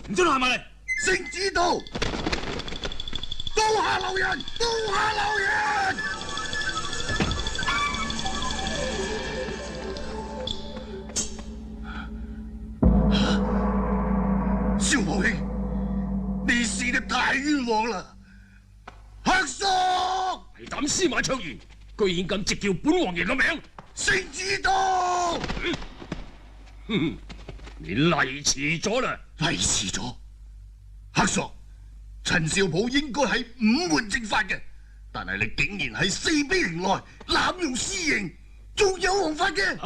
唔准行埋嚟！聖旨到，刀下留人，刀下留人！蕭武兄，你死得太冤枉啦！黑叔，係膽司馬卓然，居然敢直叫本王爺個名！聖旨到，你嚟遲咗啦！嚟遲咗，黑叔，陳少普應該係5門正法嘅，但係你竟然喺4比0內濫用私刑，仲有王法嘅！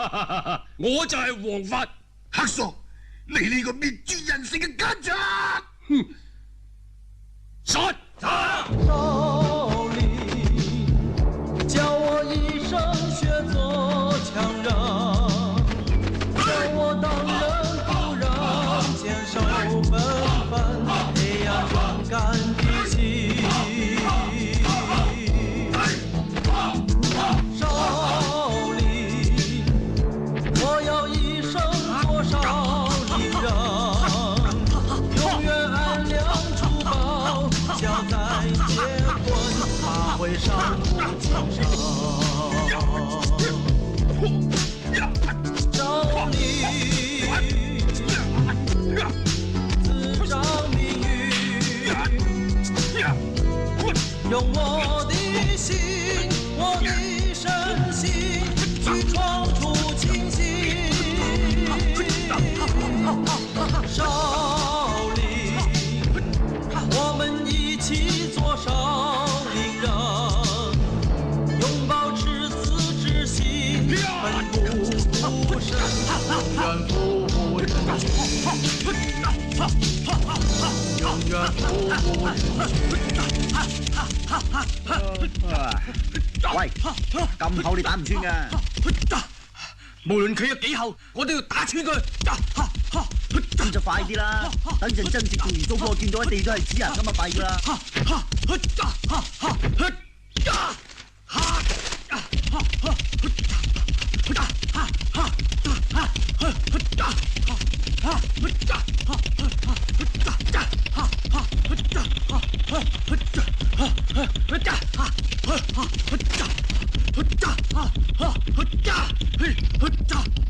我就係王法。黑叔，你呢個滅絕人性嘅奸賊！殺！少林叫我一生学做强人，叫我当人不让，坚守本分，培养勇敢的心。少林，我要一生做少林人，永远安良珠宝，交在结婚，他会上不今生。少林自掌命运，用我的心，我的身心去闯出清新。少林，我们一起做少林人，永葆赤子之心，奋不顾身，永远服务人群，永远服务人群。喂，咁厚你打唔穿噶，無論佢有幾厚，我都要打穿佢。咁就快啲啦！等陣曾直做完功課，見到一地都係紙人，咁啊弊噶啦！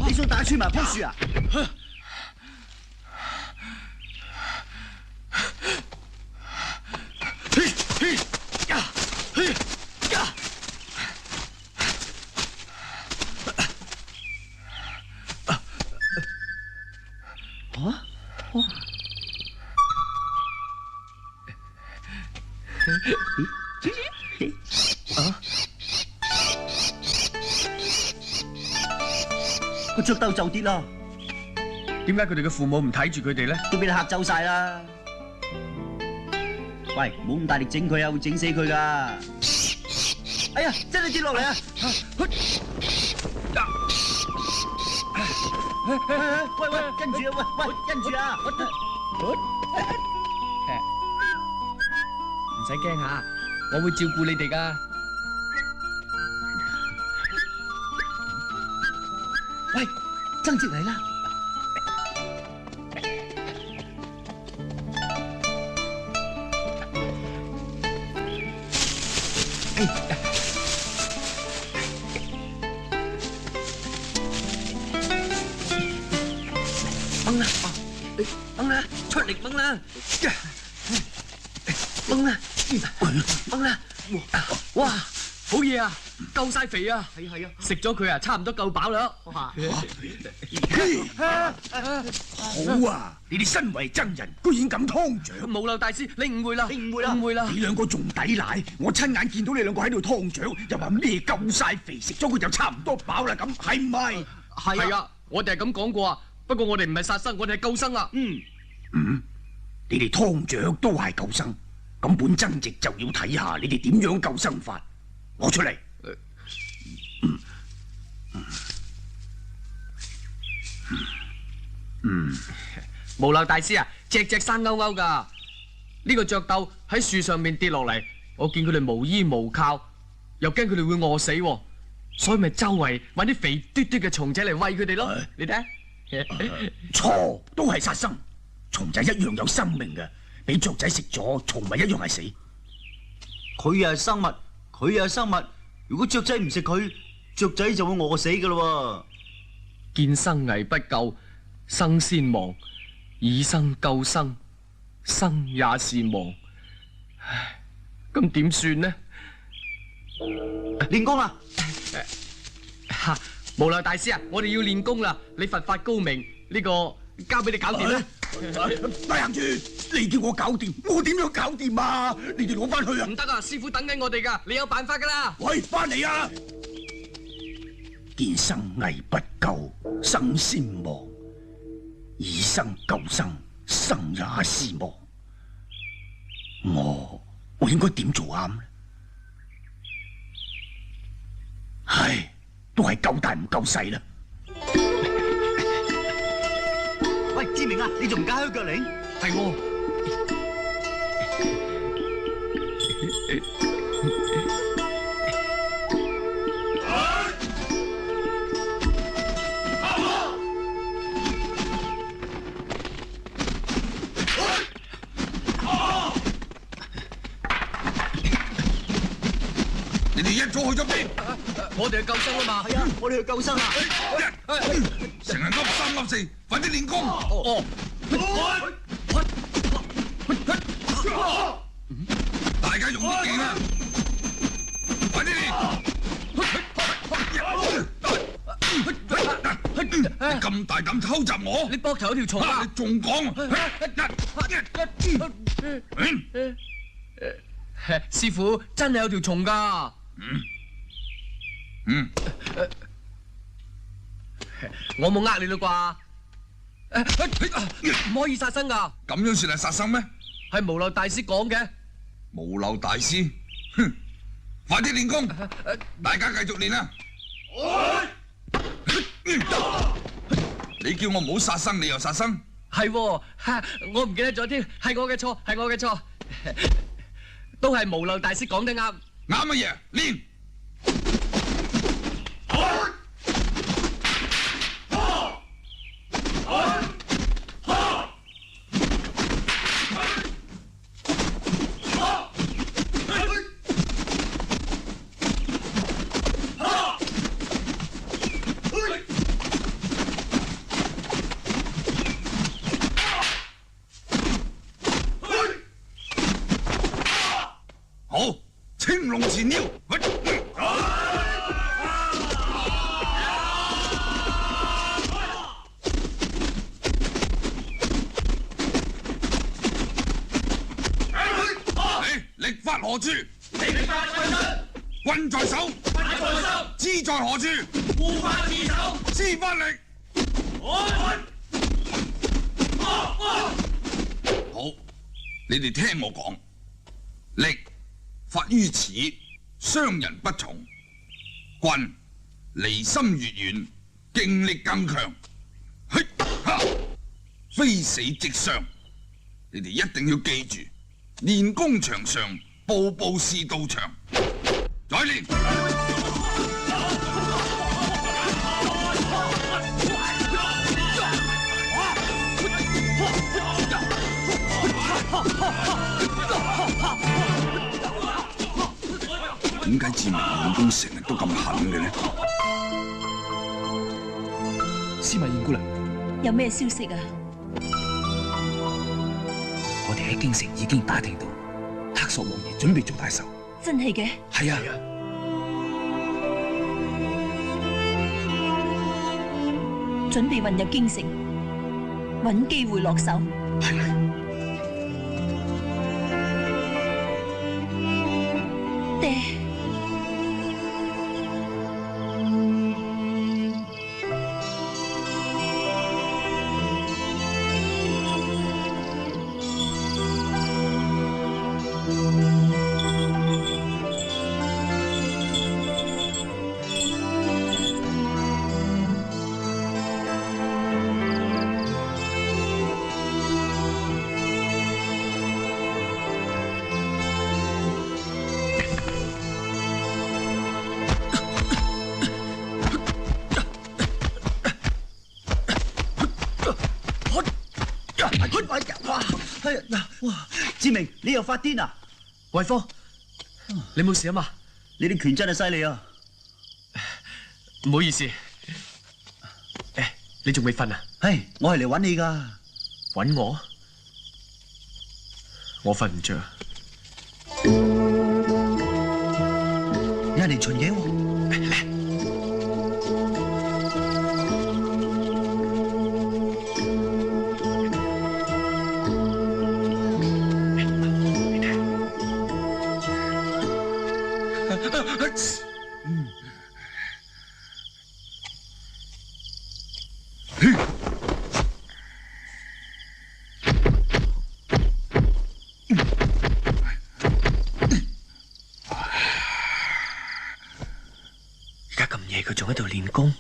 你想打穿埋棵樹啊？個雀竇就跌啦！點解佢哋嘅父母唔睇住佢哋咧？都俾你嚇走晒啦！喂，唔好咁大力整佢啊，會整死佢噶！哎呀，真係跌落嚟啊！喂喂，跟住啊！喂喂，跟住啊！唔使驚吓，我會照顧你哋噶。喂，曾直嚟啦！掹啦，掹啦，出力掹啦，掹啦，掹啦！哇，好嘢啊，夠晒肥啊！係啊，食咗佢啊，差唔多夠飽啦。好啊！你哋身為僧人，居然敢湯掌！無漏大師，你誤會啦，你誤會啦，誤會啦！你兩個仲抵賴！我親眼見到你兩個喺度湯掌，又話咩夠晒肥，食咗佢就差唔多飽啦，咁係唔係？係啊，我哋係咁講過啊。不過我哋唔係殺生，我哋係救生啊。你哋湯掌都係救生，咁本僧直就要睇下你哋點樣救生法，攞出嚟。無漏大師啊，隻隻生勾勾噶。呢個雀竇喺樹上面跌落嚟，我見佢哋無依無靠，又驚佢哋會餓死，所以咪周圍揾啲肥嘟嘟嘅蟲仔嚟餵佢哋咯。你睇。錯，都係殺生。蟲仔一樣有生命嘅，俾雀仔食咗，蟲咪一樣係死。佢又係生物，佢又係生物。如果雀仔唔食佢，雀仔就會餓死噶啦。見生危不救，生先亡；以生救生，生也是亡。唉，咁點算呢？練功啦！吓，無賴大師啊，我哋要練功啦！你佛法高明，呢個交俾你搞掂啦。大行住，你叫我搞掂，我點樣搞掂啊？你哋攞翻去啊！唔得啊，師傅等緊我哋噶，你有辦法噶啦！喂，翻嚟啊！見生危不救，生先亡；以生救生，生也是亡。我應該點做啱呢？唉，都係夠大唔夠細啦。喂，志明啊，你仲唔加開腳鈴？係喎。你哋一早去咗邊？我哋去救生啊嘛。係啊，我哋去救生啊！成日噏三噏四，快啲練功！大家用啲勁啊！快啲練！你咁大膽偷襲我？你膊頭有條蟲啊！你仲講？師傅真係有條蟲㗎。我冇呃你啦啩？唔可以殺生㗎。咁樣算係殺生咩？係無漏大師講嘅。無漏大師，哼！快啲練功，大家繼續練啦！你叫我唔好殺生，你又殺生？係喎，我唔記得咗添，係我嘅錯，係我嘅錯，都係無漏大師講得啱。啱乜嘢？練！好，青龍前腰。力發何處？力發貴身。棍在手，棍在手。知在何處？護法自手。施法力。好，你哋聽我講，力發於此，傷人不從；棍離心越遠，勁力更強。嘿哈，非死即傷。你哋一定要記住，練功場上步步是道場。再練。點解志明練功成日都咁狠嘅呢？司馬燕姑娘，有咩消息啊？我哋喺京城已經打聽到，黑索王爺準備做大壽。真係嘅？係啊，準備運入京城，揾機會落手。係。爹，哎呀，哇！志明，你又發癲啊？惠科，你冇事啊嘛？你啲拳真係犀利啊！唔好意思，你仲未瞓啊？唉，我係嚟揾你㗎。揾我？我瞓唔着。有人嚟巡嘢喎。而家咁夜，佢仲喺度練功。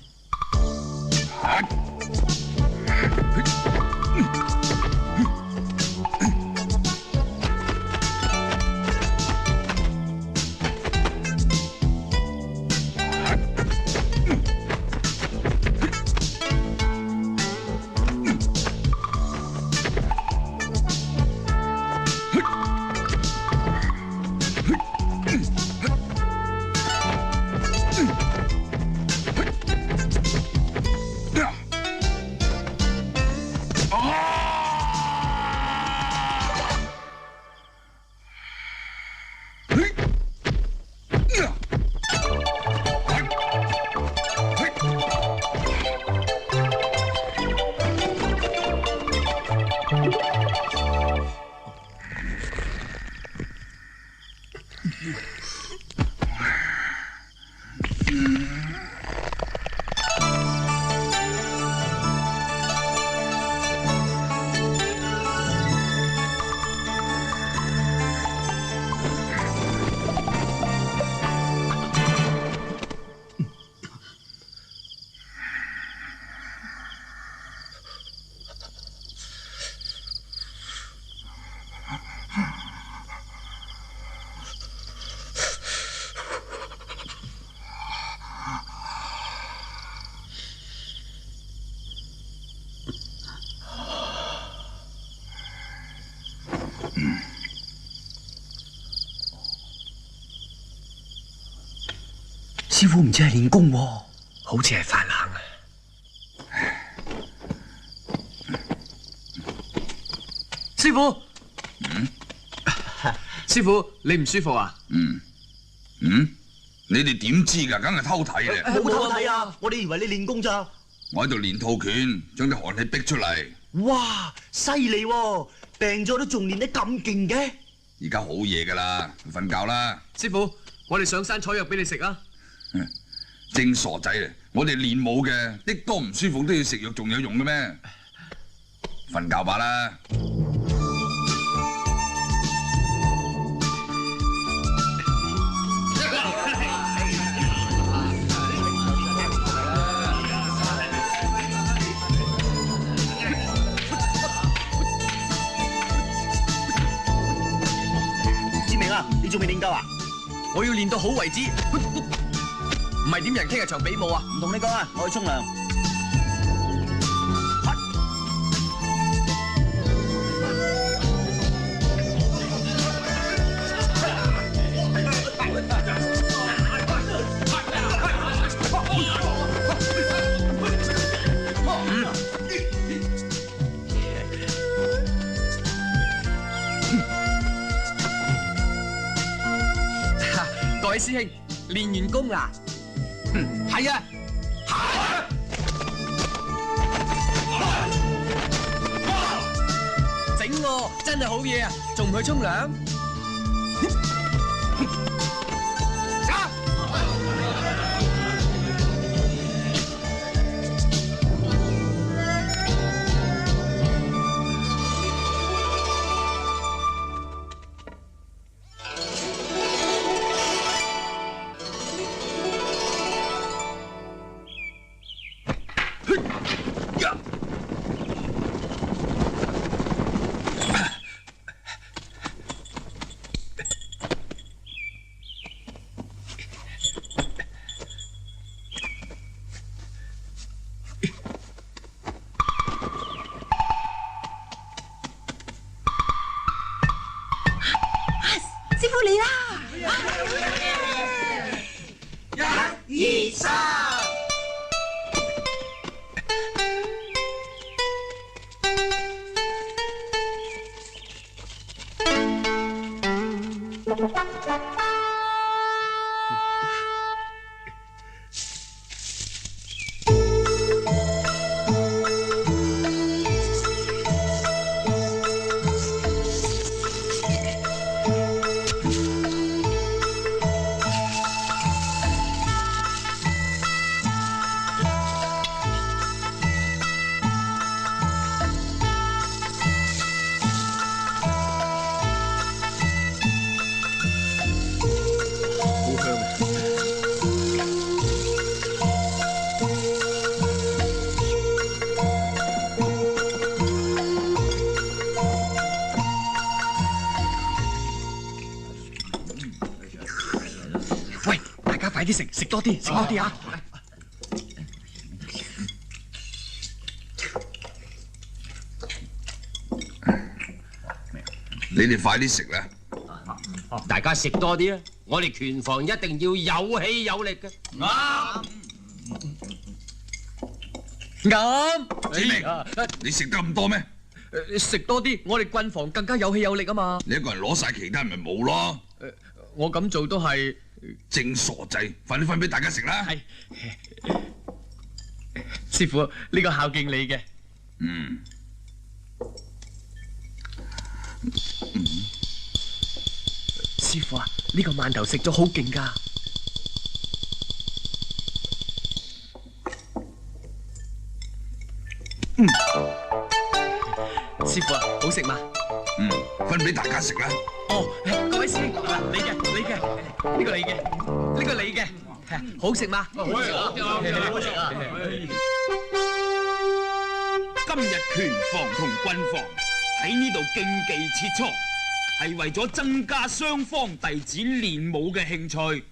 師傅唔似係練功喎，好似係發冷啊！師傅，師傅，你唔舒服啊？你哋點知㗎？梗係偷睇嘅。冇偷睇啊！我哋以為你練功咋。我喺度練套拳，將啲寒氣逼出嚟。哇，犀利喎！病咗都仲練得咁勁嘅。而家好夜㗎啦，瞓覺啦。師傅，我哋上山採藥俾你食啊！正傻仔啊！我哋練武嘅，啲多唔舒服都要食藥，仲有用嘅咩？瞓覺吧啦。志明啊，你仲未練夠啊？我要練到好為止。唔係點人聽日場比武啊？唔同你講啊，我去沖涼。各位師兄，練完功啦？係啊！整喎，真係好嘢啊！仲唔去沖涼？喂，大家快啲食，食多啲，食多啲啊！你哋快啲食啦！大家食多啲啊！我哋拳房一定要有氣有力嘅。啱，子明，你食得咁多咩？食多啲，我哋軍房更加有氣有力啊嘛！你一個人攞晒，其他人咪冇咯。我咁做都係正傻仔，快啲分俾大家食啦！係師傅，呢個孝敬你嘅。師傅啊，呢個饅頭食咗好勁㗎。師傅啊，好食嘛？分俾大家食啦。哦，各位師兄，嗱，你嘅，呢個你嘅，呢個你嘅，好食嘛？好食啊！今日拳房同軍房喺呢度競技切磋，係為咗增加雙方弟子練武嘅興趣。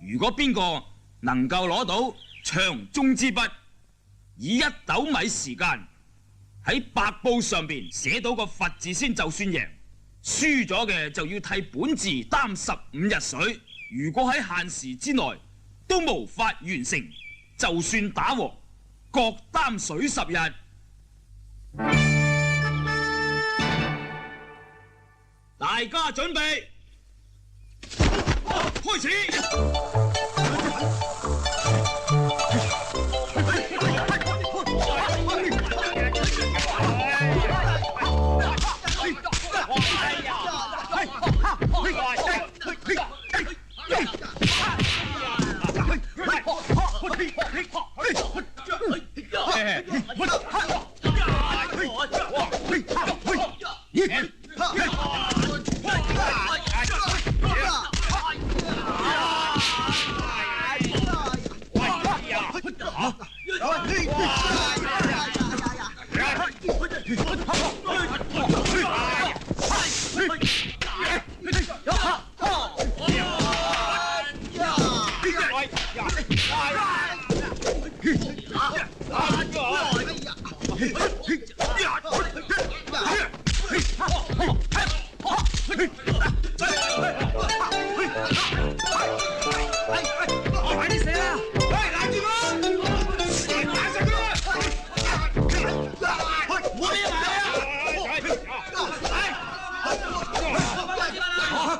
如果邊個能夠攞到長中之筆，以1斗米時間喺白布上邊寫到個佛字先就算贏。輸咗嘅就要替本字擔15日水。如果喺限時之內都無法完成，就算打和，各擔水10日。大家準備，開始。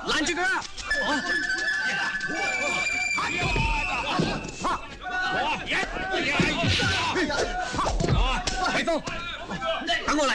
攔住佢啊！魏峰，等我嚟。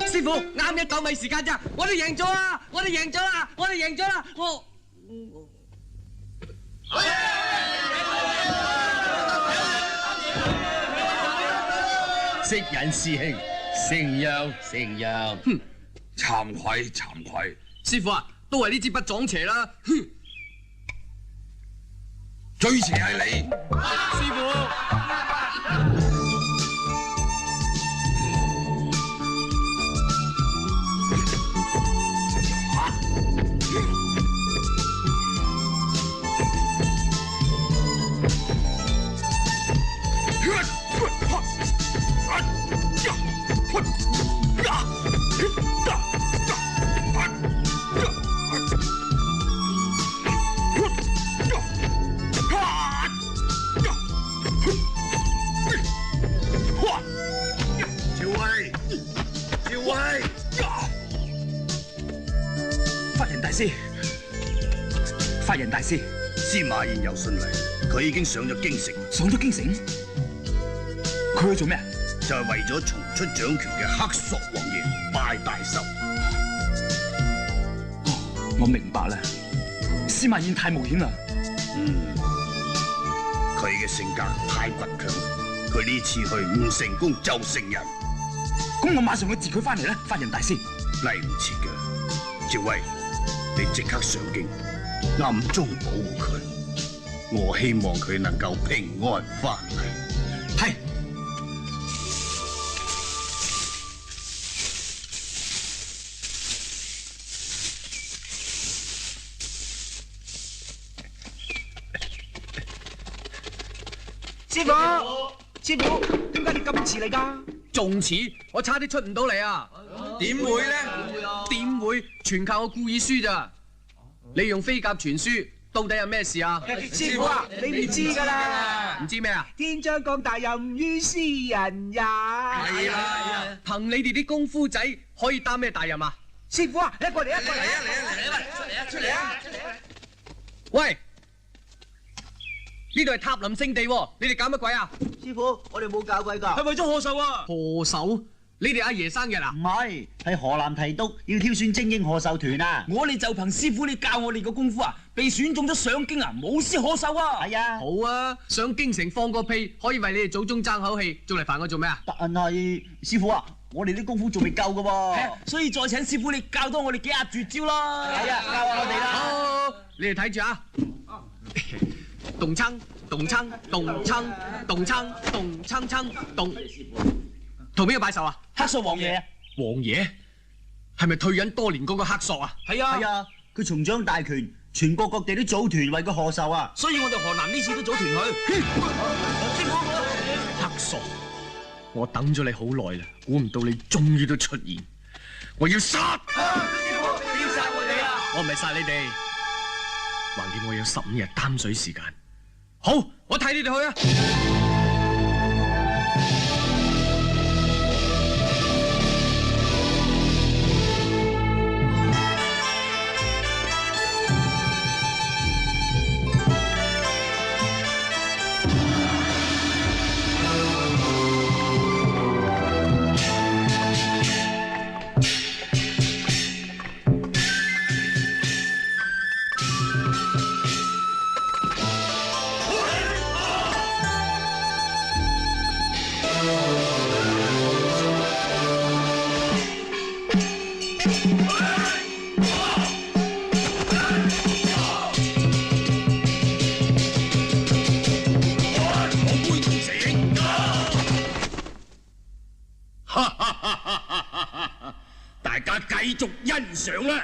師傅啱1-9米時間咋，我哋贏咗啦！我哋贏咗啦！我哋贏咗啦！識人師兄，成樣成樣。哼，慚愧慚愧。師傅啊，都係呢支筆撞邪啦！哼，最邪係你，師傅。法人大師，司馬懿有信嚟，佢已經上咗京城，上咗京城，佢去做咩啊？就係為咗重出掌權嘅黑索王爺拜大壽。哦，我明白啦。司馬懿太冒險啦。佢嘅性格太倔強，佢呢次去唔成功就成人。咁我馬上去截佢翻嚟啦，法人大師。嚟唔切嘅，趙薇，你即刻上京，暗中保護佢。我希望佢能夠平安翻嚟。係。師傅，師傅，點解你咁遲嚟㗎？仲遲，我差啲出唔到嚟啊！點會咧？點會？全靠我故意輸咋？你用飛鴿傳書，到底有咩事啊？師傅啊，你唔知㗎啦。唔知咩啊？天將降大任於斯人也。係啦，憑你哋啲功夫仔，可以擔咩大任啊？師傅啊，一個嚟，一個嚟。出嚟啊！喂！呢度係塔林聖地喎，你哋搞乜鬼啊？師傅，我哋冇搞鬼㗎。係為咗賀壽啊！賀壽？你哋阿爺生日啊？唔係，係河南提督要挑選精英賀壽團啊！我哋就憑師傅你教我哋嘅功夫啊，被選中咗上京啊，冇師可守啊！係啊，好啊，上京城放個屁，可以為你哋祖宗爭口氣，仲嚟煩我做咩啊？但係師傅啊，我哋啲功夫仲未夠㗎喎。所以再請師傅你教多我哋幾下絕招啦！係啊，教下我哋啦。好，你哋睇住啊！動撐，動撐，動撐，動撐，動撐撐，動。同邊個拜壽啊？黑索王爺啊！王爺係咪退隱多年嗰個黑索啊？係啊，係啊，佢重掌大權，全國各地都組團為佢賀壽啊！所以我哋河南呢次都組團去。黑索，我等咗你好耐啦，估唔到你終於都出現，我要殺！點殺我哋啊？我唔係殺你哋，橫掂我有15日擔水時間。好，我替你哋去啊！大家繼續欣賞啦！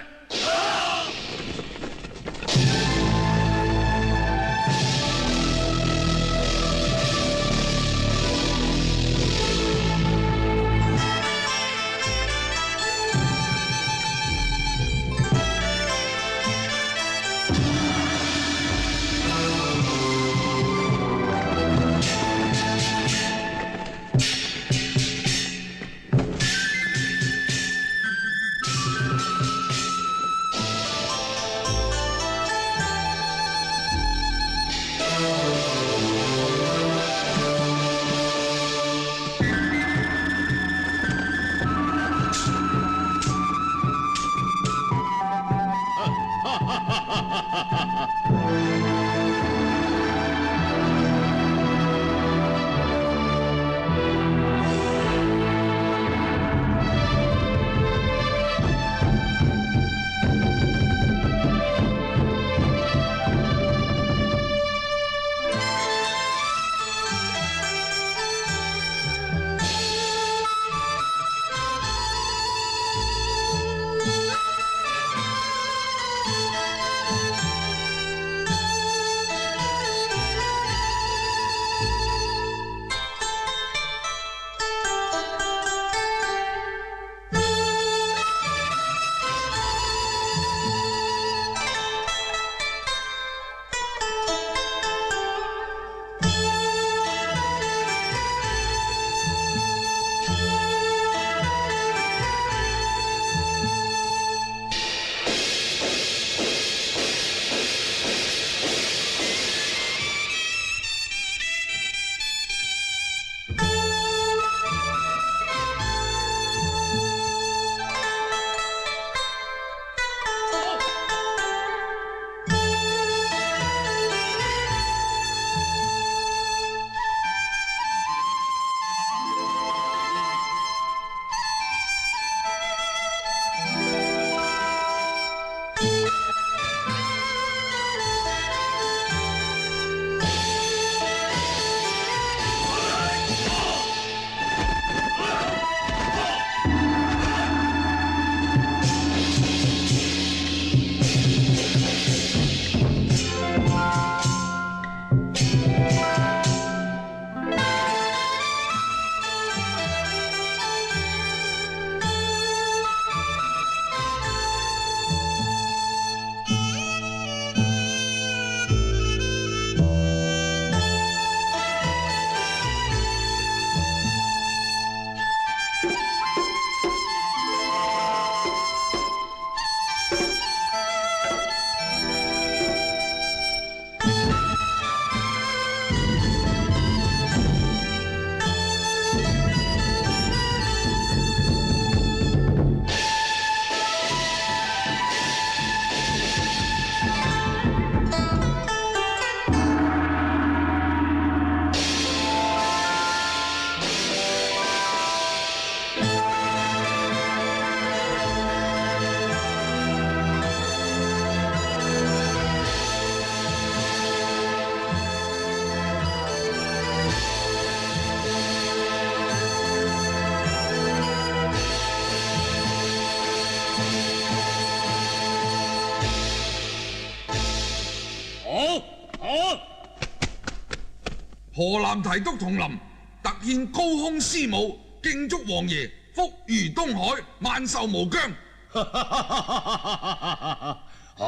河南提督同林特獻高空獅舞，敬祝王爺福如東海，萬壽無疆。好。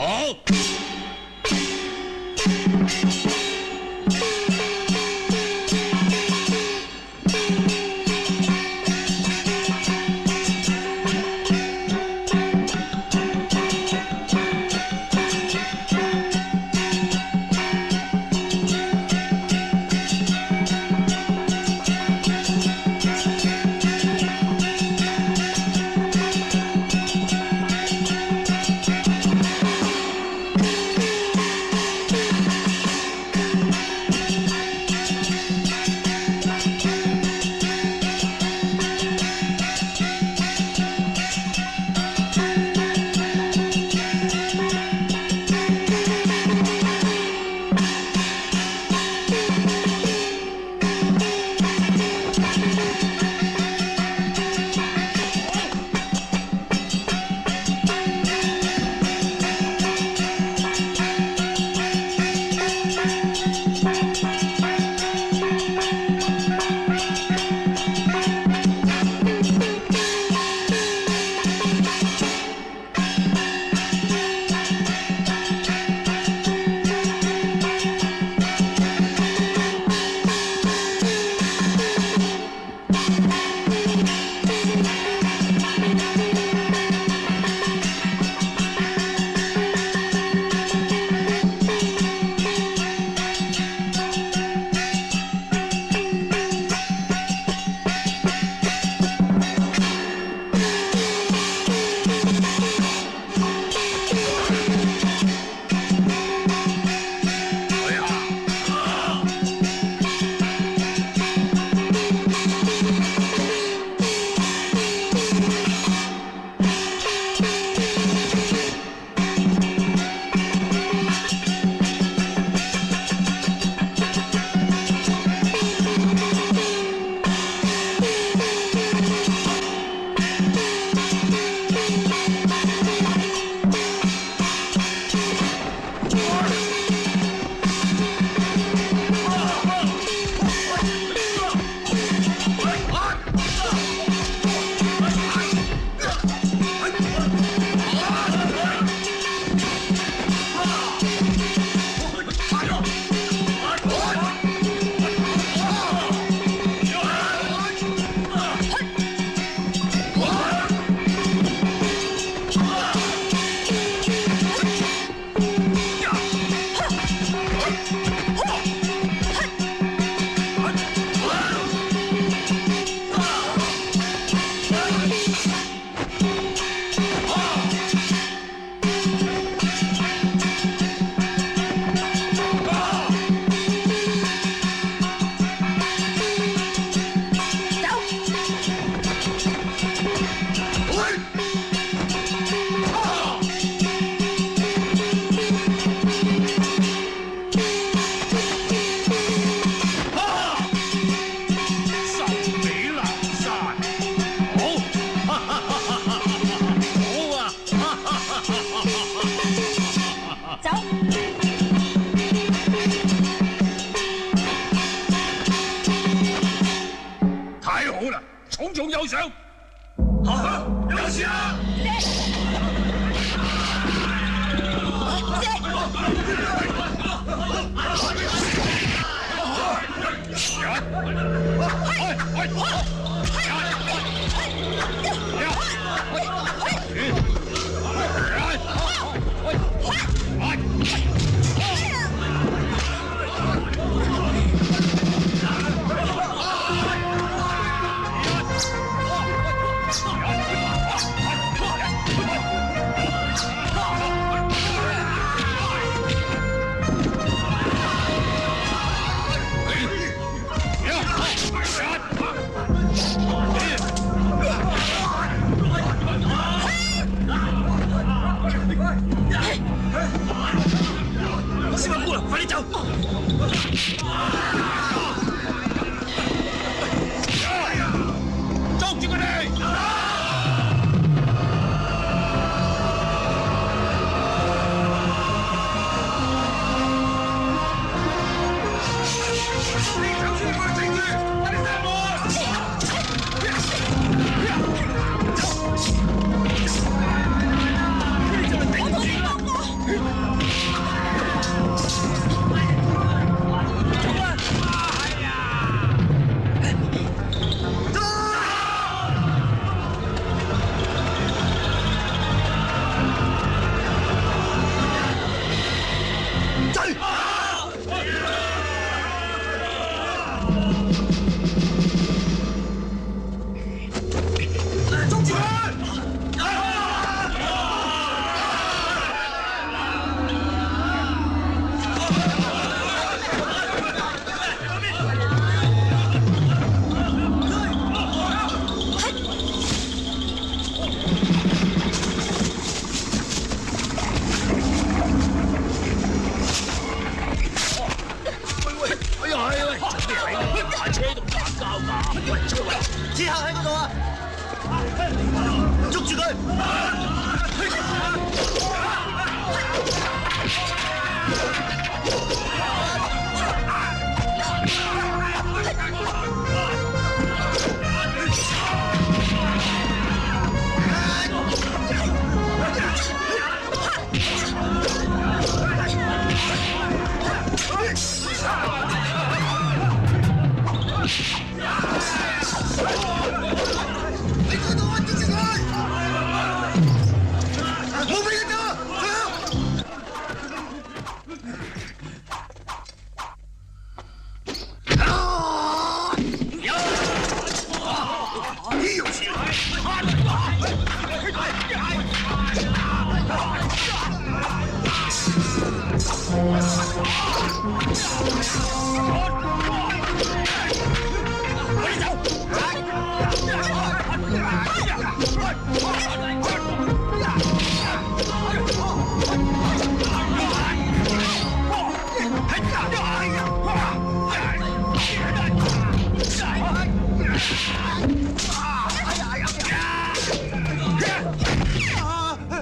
有賞。有事啊！小姑娘，快啲走！捉住佢哋！喺邊度啊？捉住佢！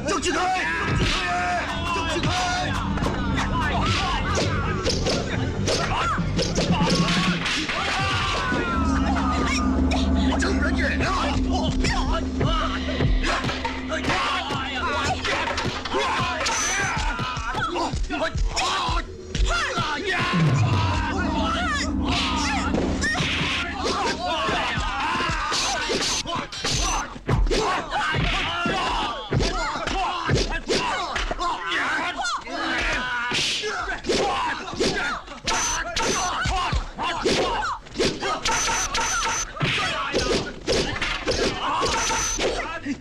捉住佢！捉住佢！走唔撚嘅！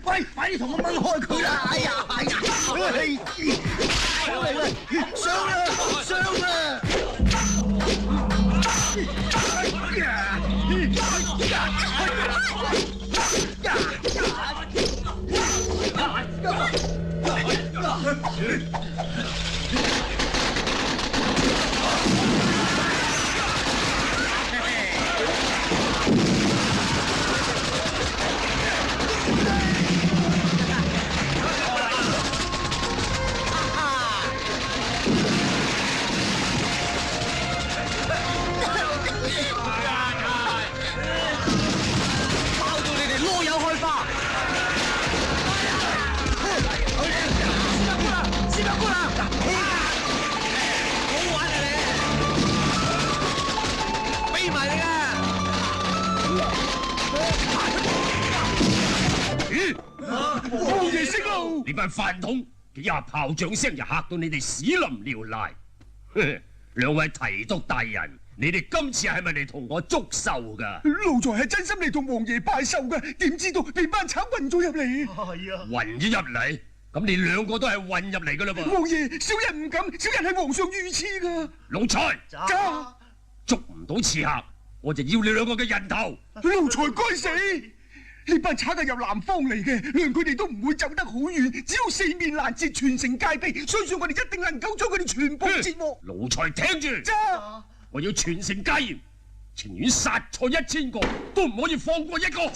喂，快啲同我掹開佢啦！哎呀，哎呀，上啦，上啦！王爺息怒！呢班飯桶幾下炮仗聲就嚇到你哋屎淋尿瀨。兩位提督大人，你哋今次係咪嚟同我祝壽噶？奴才係真心嚟同王爺拜壽噶，點知道俾班賊混咗入嚟？係啊，混咗入嚟？咁你兩個都係混入嚟噶啦噃？王爺，小人唔敢，小人係皇上御賜噶。奴才，捉唔到刺客，我就要你兩個嘅人頭。奴才該死！呢班賊係由南方嚟嘅，量佢哋都唔會走得好遠，只要四面攔截，全城戒備，相信我哋一定能夠將佢哋全部截獲。奴才聽住，我要全城戒嚴，情願殺錯1000個，都唔可以放過一個。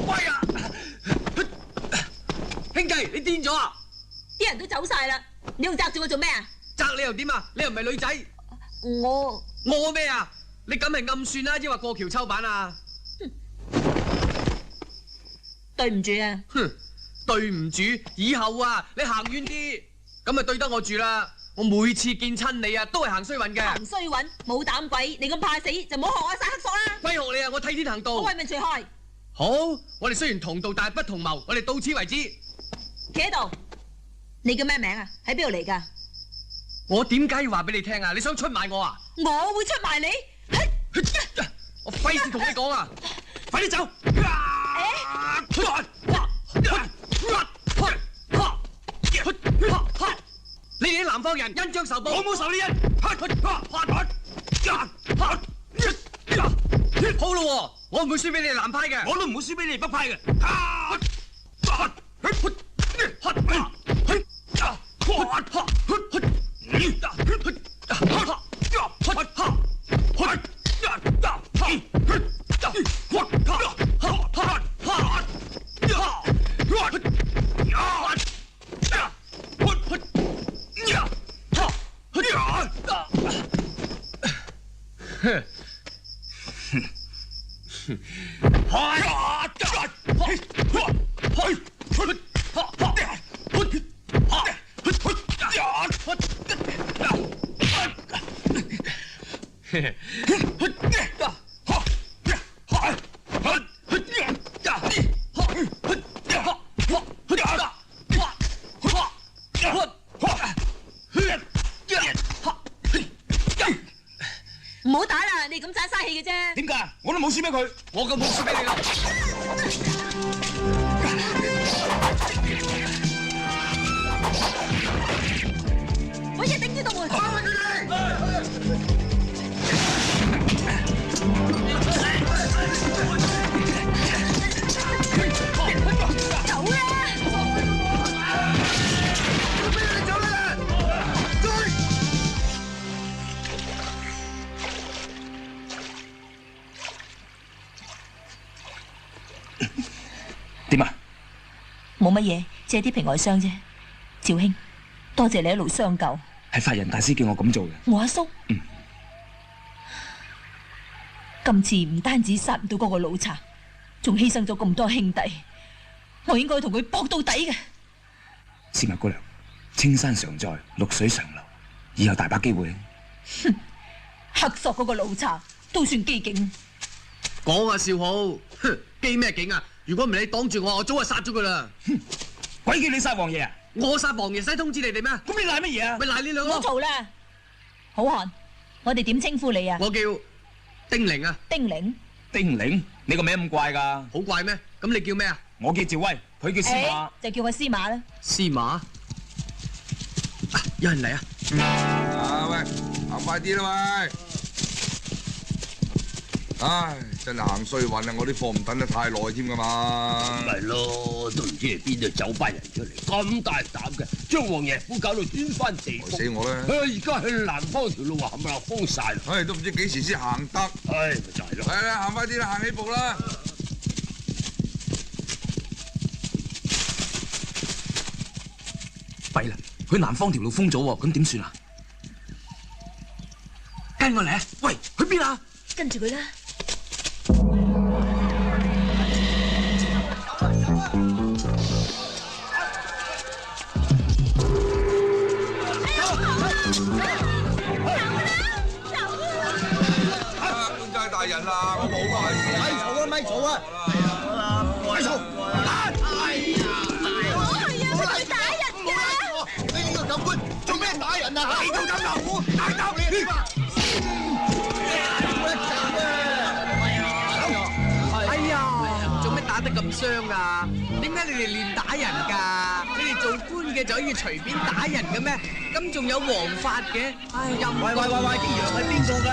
喂啊！兄弟，你癲咗啊？啲人都走晒啦，你仲紮住我做咩啊？紮你又點啊？你又唔係女仔。我咩啊？你咁係暗算啦，抑或過橋抽板啊？對唔住啊！哼，對唔住，以後啊，你行遠啲，咁咪對得我住啦。我每次見親你啊，都係行衰運嘅。行衰運，冇膽鬼，你咁怕死就唔好學我耍黑索啦！咪學你啊，我替天行道。我為民除害。好，我哋雖然同道，但係不同謀，我哋到此為止。企喺度，你叫咩名啊？喺邊度嚟㗎？我點解要話俾你聽啊？你想出賣我啊？我會出賣你？我費事同你講啊！快啲走！你哋啲南方人恩將仇報，我冇仇呢恩。好咯，我唔會輸俾你哋南派嘅，我都唔會輸俾你哋北派嘅。唔好打啦，你咁盞嘥氣嘅啫。點解？我都冇輸俾佢，我咁冇輸俾你啦。我一定知道門。走啦！點啊？冇乜嘢，只係啲皮外傷啫。趙兄，多謝你一路相救。係法人大師叫我咁做嘅。我阿叔，今次唔單止殺唔到嗰個老賊，仲犧牲咗咁多兄弟，我應該同佢搏到底嘅。司馬姑娘，青山常在，綠水常流，以後大把機會。黑索嗰個老賊都算機警。講啊，少豪，哼，機咩警啊？如果唔係你擋住我，我早就殺咗佢啦。鬼叫你殺王爺啊！我殺王爺使通知你哋咩？咁你賴乜嘢啊？咪賴你兩唔好個。嘈啦！好漢，我哋點稱呼你啊？我叫丁玲啊。丁玲。丁玲，你個名咁怪㗎？好怪咩？咁你叫咩啊？我叫趙威，佢叫司馬。就叫我司馬啦。司馬。啊，有人嚟啊！啊喂，行快啲啦喂！唉，真係行衰運啊！我啲貨唔等得太耐添㗎嘛。咪咯，都唔知係邊度走班人出嚟，咁大膽嘅，將王爺府搞到轉翻地害死我啦！而家去南方條路冚唪唥封晒啦。唉，都唔知幾時先行得。唉，咪就係咯。係啦，行快啲啦，行起步啦！弊啦，去南方條路封咗喎，咁點算啊？跟我嚟啊！喂，去邊啊？跟住佢啦。官差大人啊，我冇壞事啊！咪嘈啊，咪嘈啊！咪嘈！我係打人㗎！你呢個狗官做咩打人啊？你都敢鬧我，大膽你啊！哎呀，做咩打得咁傷啊？點解你哋練打人㗎？你哋做官嘅就可以隨便打人嘅咩？咁仲有王法嘅？唉，又唔喂，啲羊係邊個㗎？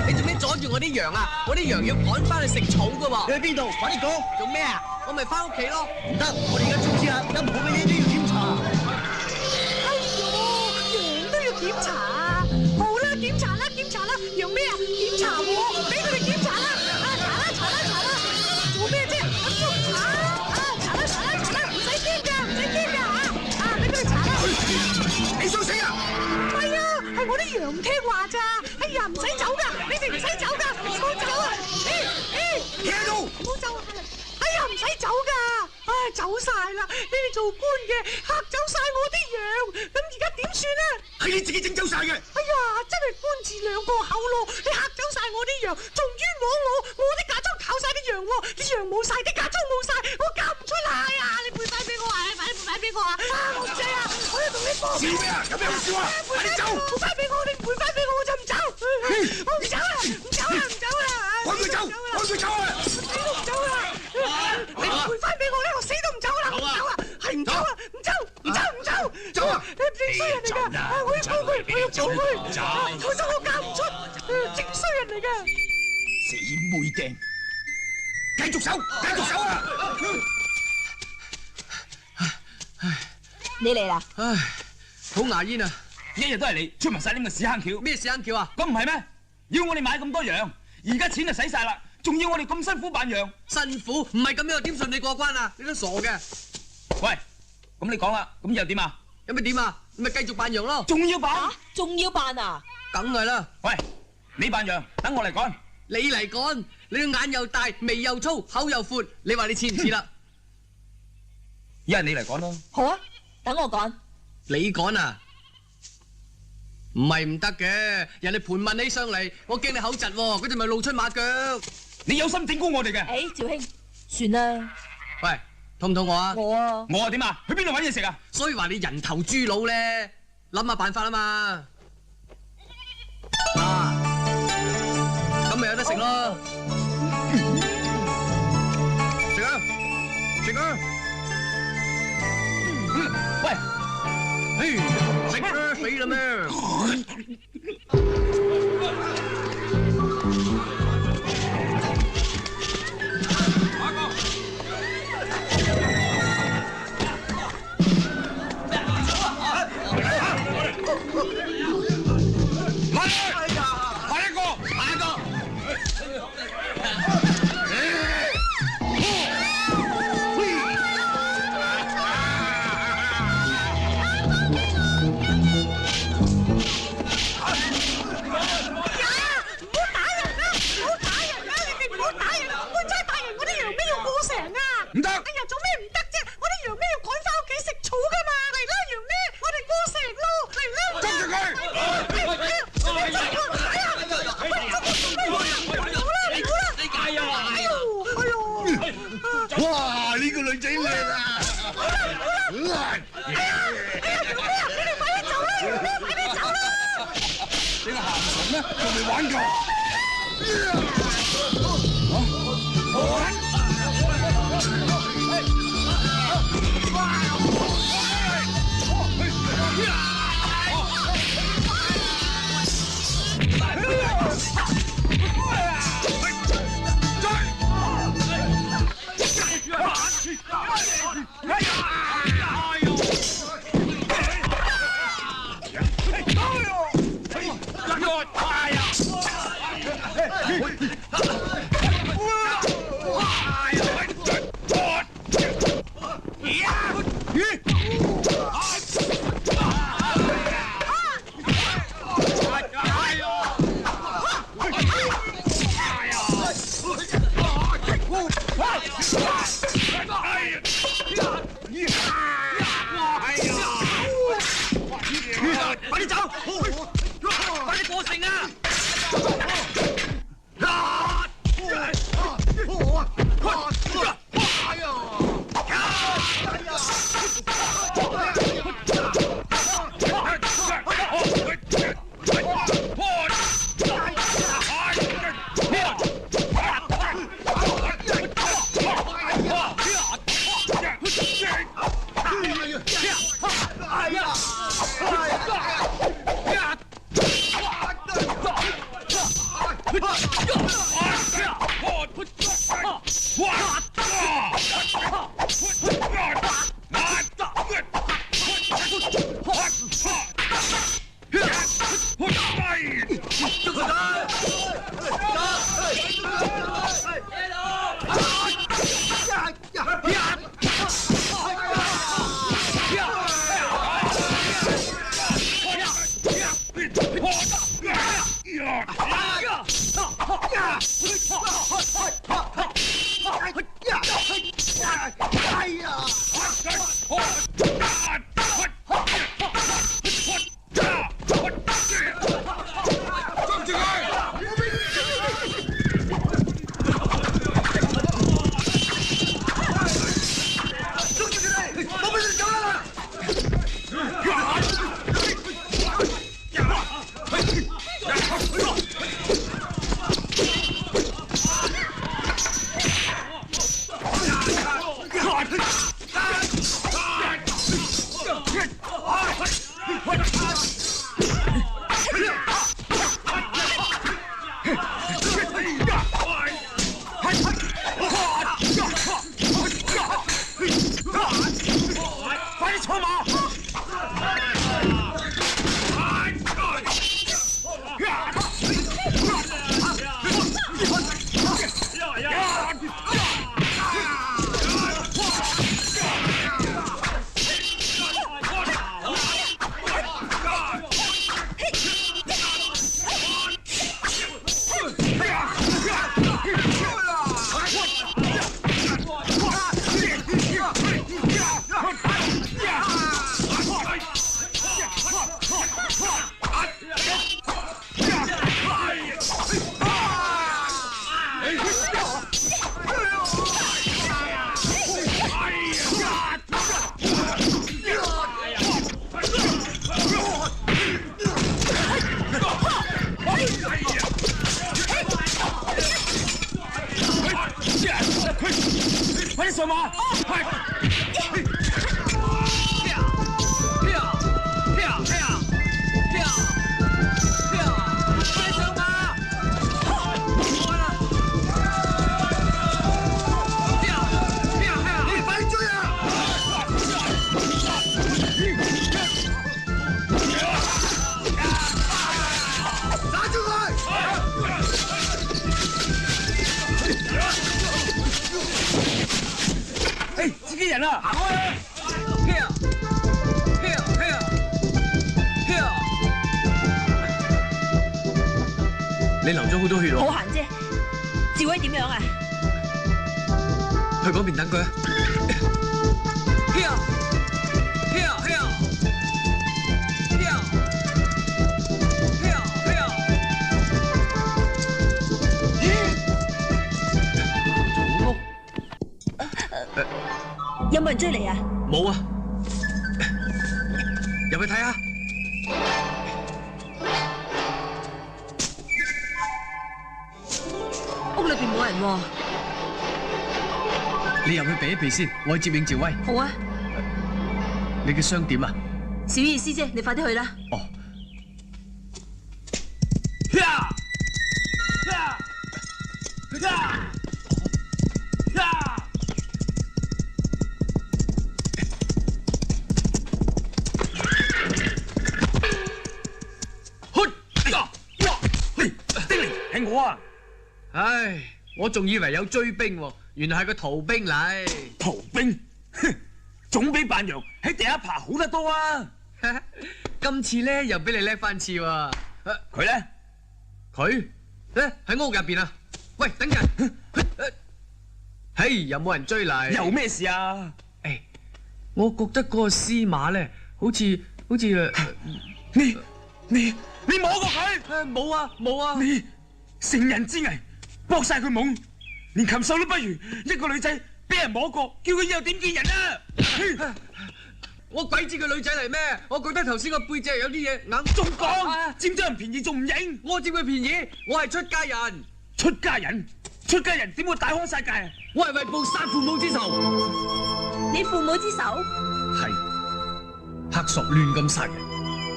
你做咩阻住我啲羊啊？我啲羊要趕翻去食草㗎喎！你去邊度？快啲講！做咩啊？我咪翻屋企咯！唔得，我哋而家通知下，任何嘅嘢都要檢查。哎呦，羊都要檢查啊！好啦，檢查啦，羊咩啊？檢查喎，俾佢哋檢查啦！啊，查啦！做咩啫？咁都唔查啊？查啦！唔使驚㗎啊！俾佢哋查啦！你想死啊？唔係啊，係我啲羊唔聽話咋！哎呀，唔使走㗎，你哋唔使走㗎，唔好走啊！企喺度！唔好走啊！哎呀，唔使走㗎。唉，走晒啦！你哋做官嘅嚇走晒我啲羊，咁而家點算咧？係你自己整走晒嘅。哎呀，真係官字兩個口咯！你嚇走晒我啲羊，仲冤枉我啲嫁妝靠晒啲羊喎，啲羊冇晒，啲嫁妝冇晒，我嫁唔出嚟啊！你賠翻俾我啊！快啲賠翻俾我啊！我唔制啊！我要同你講。笑咩啊？咁樣好笑啊！快啲走！賠翻俾我，你唔賠翻俾我就唔走。我唔走啦！唔走啦！唔走啦！趕佢走！趕佢走啊！死都唔走啦！你唔賠翻俾我咧，我死都唔走啦！唔走啊！係唔走啊！唔走！唔走！唔走！走啊！你衰人嚟㗎！我要告佢！我要告佢！佢咗我嫁唔出，正衰人嚟㗎！死妹釘！繼續手！繼續手啊！你嚟啦！唉，好牙煙啊！一日都係你出埋晒呢咁嘅屎坑橋，咩屎坑橋啊？咁唔係咩？要我哋買咁多羊，而家錢就使晒啦，仲要我哋咁辛苦扮羊，辛苦唔係咁樣點順利過關啊？你都傻嘅！喂，咁你講啦，咁又點啊？有咩點啊？咪繼續扮羊咯！仲要扮？嚇，仲要扮啊？梗係啦！喂，你扮羊，等我嚟趕。你嚟趕，你個眼又大，眉又粗，口又闊，你話你似唔似啦？一係你嚟趕咯。好啊，等我趕。你趕啊？唔係唔得嘅，人哋盤問起上嚟，我驚你口窒喎，嗰陣咪露出馬腳。你有心整蠱我哋嘅？誒，趙兄，算啦。喂，肚唔肚餓啊？我啊，我啊點啊？去邊度揾嘢食啊？所以話你人頭豬腦咧，諗下辦法啊嘛。咁咪有得食咯。食啊！食啊！喂，食啊！死啦咩？唔得！哎呀，做咩唔得啫？我啲羊咩要趕翻屋企食草噶嘛？嚟啦，羊咩？我哋過城咯！嚟啦！捉住佢！哇！呢個女仔靚啊！你個鹹蟲咩？仲未玩夠？你流咗好多血喎。好閒啫。趙威點樣啊？去嗰邊等佢啊！有冇人追嚟啊？冇啊！入去睇下。屋裏邊冇人喎。你入去避一避先，我去接應趙威。好啊。你嘅傷點啊？小意思啫，你快啲去啦。哦。係我啊！唉，我仲以為有追兵喎，原來係個逃兵嚟。逃兵，哼，總比扮羊喺地下爬好得多啊！今次咧又俾你叻翻次喎。佢咧？佢咧喺屋入邊啊！喂，等陣。嘿，有冇人追嚟？有咩事啊？誒，我覺得嗰個司馬咧，好似你摸過佢？冇啊冇啊！你乘人之危，搏晒佢懵，連禽獸都不如。一個女仔俾人摸過，叫佢以後點見人啊？我鬼知佢女仔嚟咩？我覺得頭先個背脊有啲嘢硬。仲講佔咗人便宜仲唔認？我佔佢便宜，我係出家人。出家人？出家人點會大開殺戒啊？我係為報殺父母之仇。你父母之仇？係黑索亂咁殺人，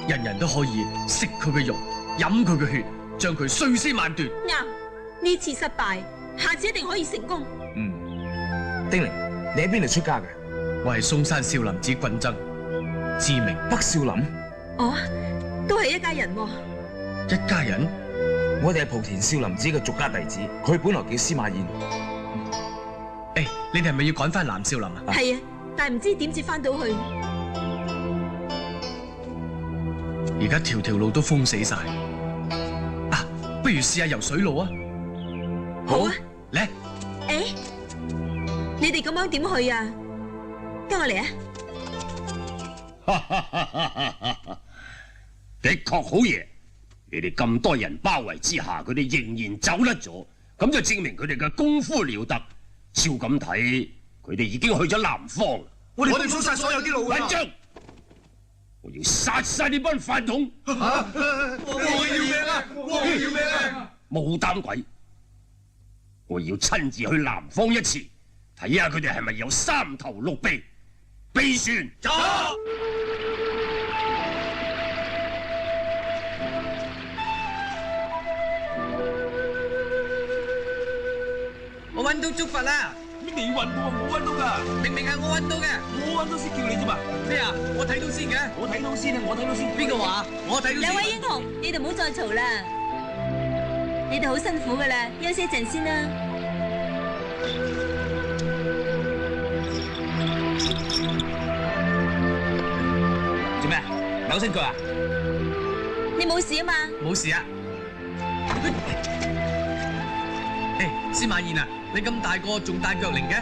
人人都可以食佢嘅肉，飲佢嘅血，將佢碎屍萬段。啱，呢次失敗，下次一定可以成功。丁玲，你喺邊度出家嘅？我係嵩山少林寺郡僧，知名北少林。哦，都係一家人喎。一家人？我哋係莆田少林寺嘅俗家弟子，佢本來叫司馬懿。誒，你哋係咪要趕翻南少林啊？係啊，但係唔知點至翻到去。而家條條路都封死晒。啊，不如試下游水路啊！好啊，嚟。誒，你哋咁樣點去啊？跟我嚟啊！的確好嘢，你哋咁多人包圍之下，佢哋仍然走甩咗，咁就證明佢哋嘅功夫了得。照咁睇，佢哋已經去咗南方。我哋封晒所有啲路㗎。混帳！我要殺晒呢班飯桶！我要命啊！我要命啊！冇膽鬼！我要親自去南方一次，睇下佢哋係咪有三頭六臂。備船走！我揾到竹筏啦！你揾到啊？我揾到㗎！明明係我揾到嘅，我揾到先叫你啫嘛！咩啊？我睇到先嘅，我睇到先啊！我睇到先。邊個話？我睇到先。兩位英雄，你哋唔好再嘈啦，你哋好辛苦噶啦，休息一陣先啦。做咩？扭親腳啊？你冇事啊嘛？冇事啊！誒，司馬懿啊，你咁大個仲戴腳鈴嘅？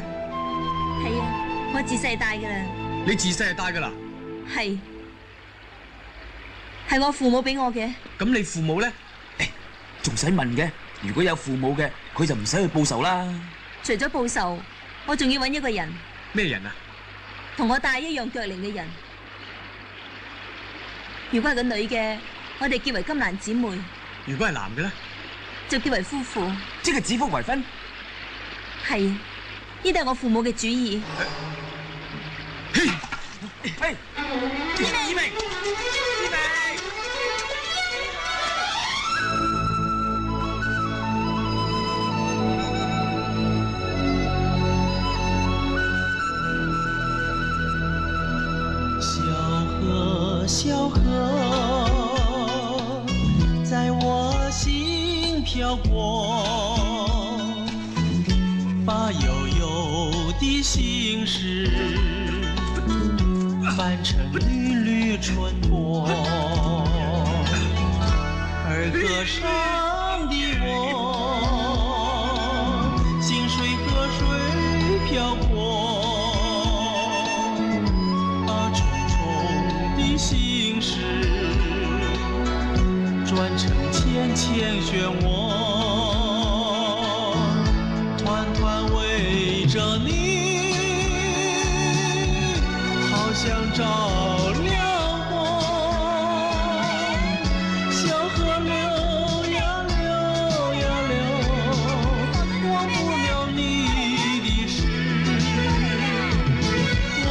係啊，我自細戴噶啦。你自細就戴噶啦？係我父母俾我嘅。咁你父母咧？誒，仲使問嘅？如果有父母嘅，佢就唔使去報仇啦。除咗報仇，我仲要揾一個人。咩人啊？同我戴一樣腳鈴嘅人。如果係個女嘅，我哋結為金蘭姊妹；如果係男嘅咧，就結為夫婦。即係指腹為婚。係，呢啲係我父母嘅主意。嘿，以明。小河在我心飘过，把悠悠的心事满城缕缕春波，儿歌声的我，行水河水漂泊，重重的心事转成千千漩涡，团团围着你，好像照亮我。小河流呀流呀流，忘不了你的事。我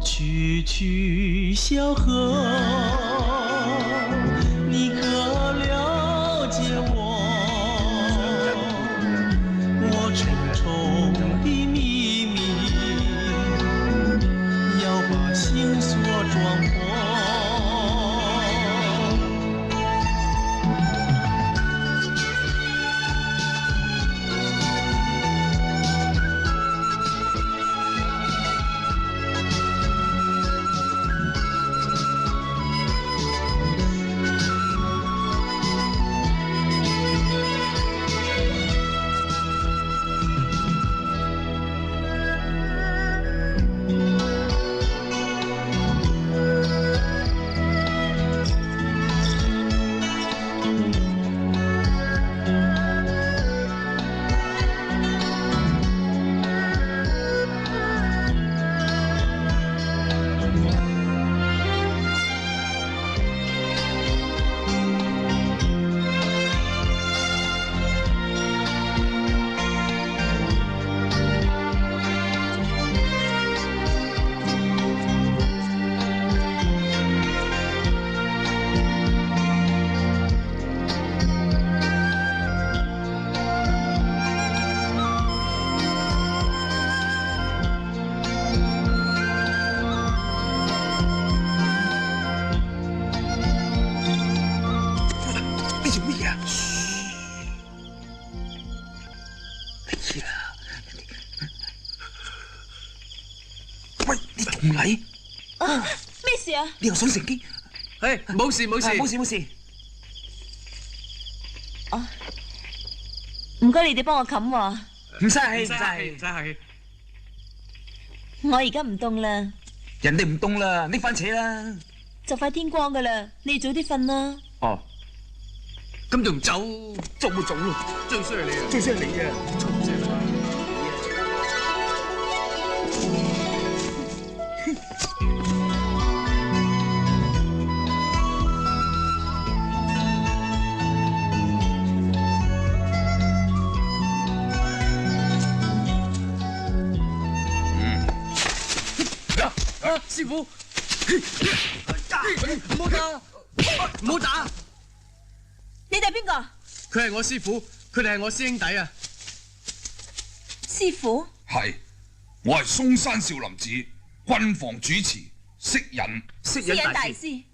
去去小河，你可了解我？我重重的秘密，要把心所撞破。唔嚟啊！咩事啊？你又想乘機？誒，冇事冇事冇事冇事。哦，唔該，你哋幫我冚喎。唔使氣，唔使氣，唔使氣。我而家唔凍啦。人哋唔凍啦，搦翻扯啦。就快天光噶啦，你哋早啲瞓啦。哦，咁仲唔走？做冇做咯？最衰係你啊！最衰係你啊！師傅，唔好打，唔好打！你哋係邊個？佢係我師傅，佢哋係我師兄弟啊！師傅？係，我係嵩山少林寺軍房主持釋隱。釋隱大師，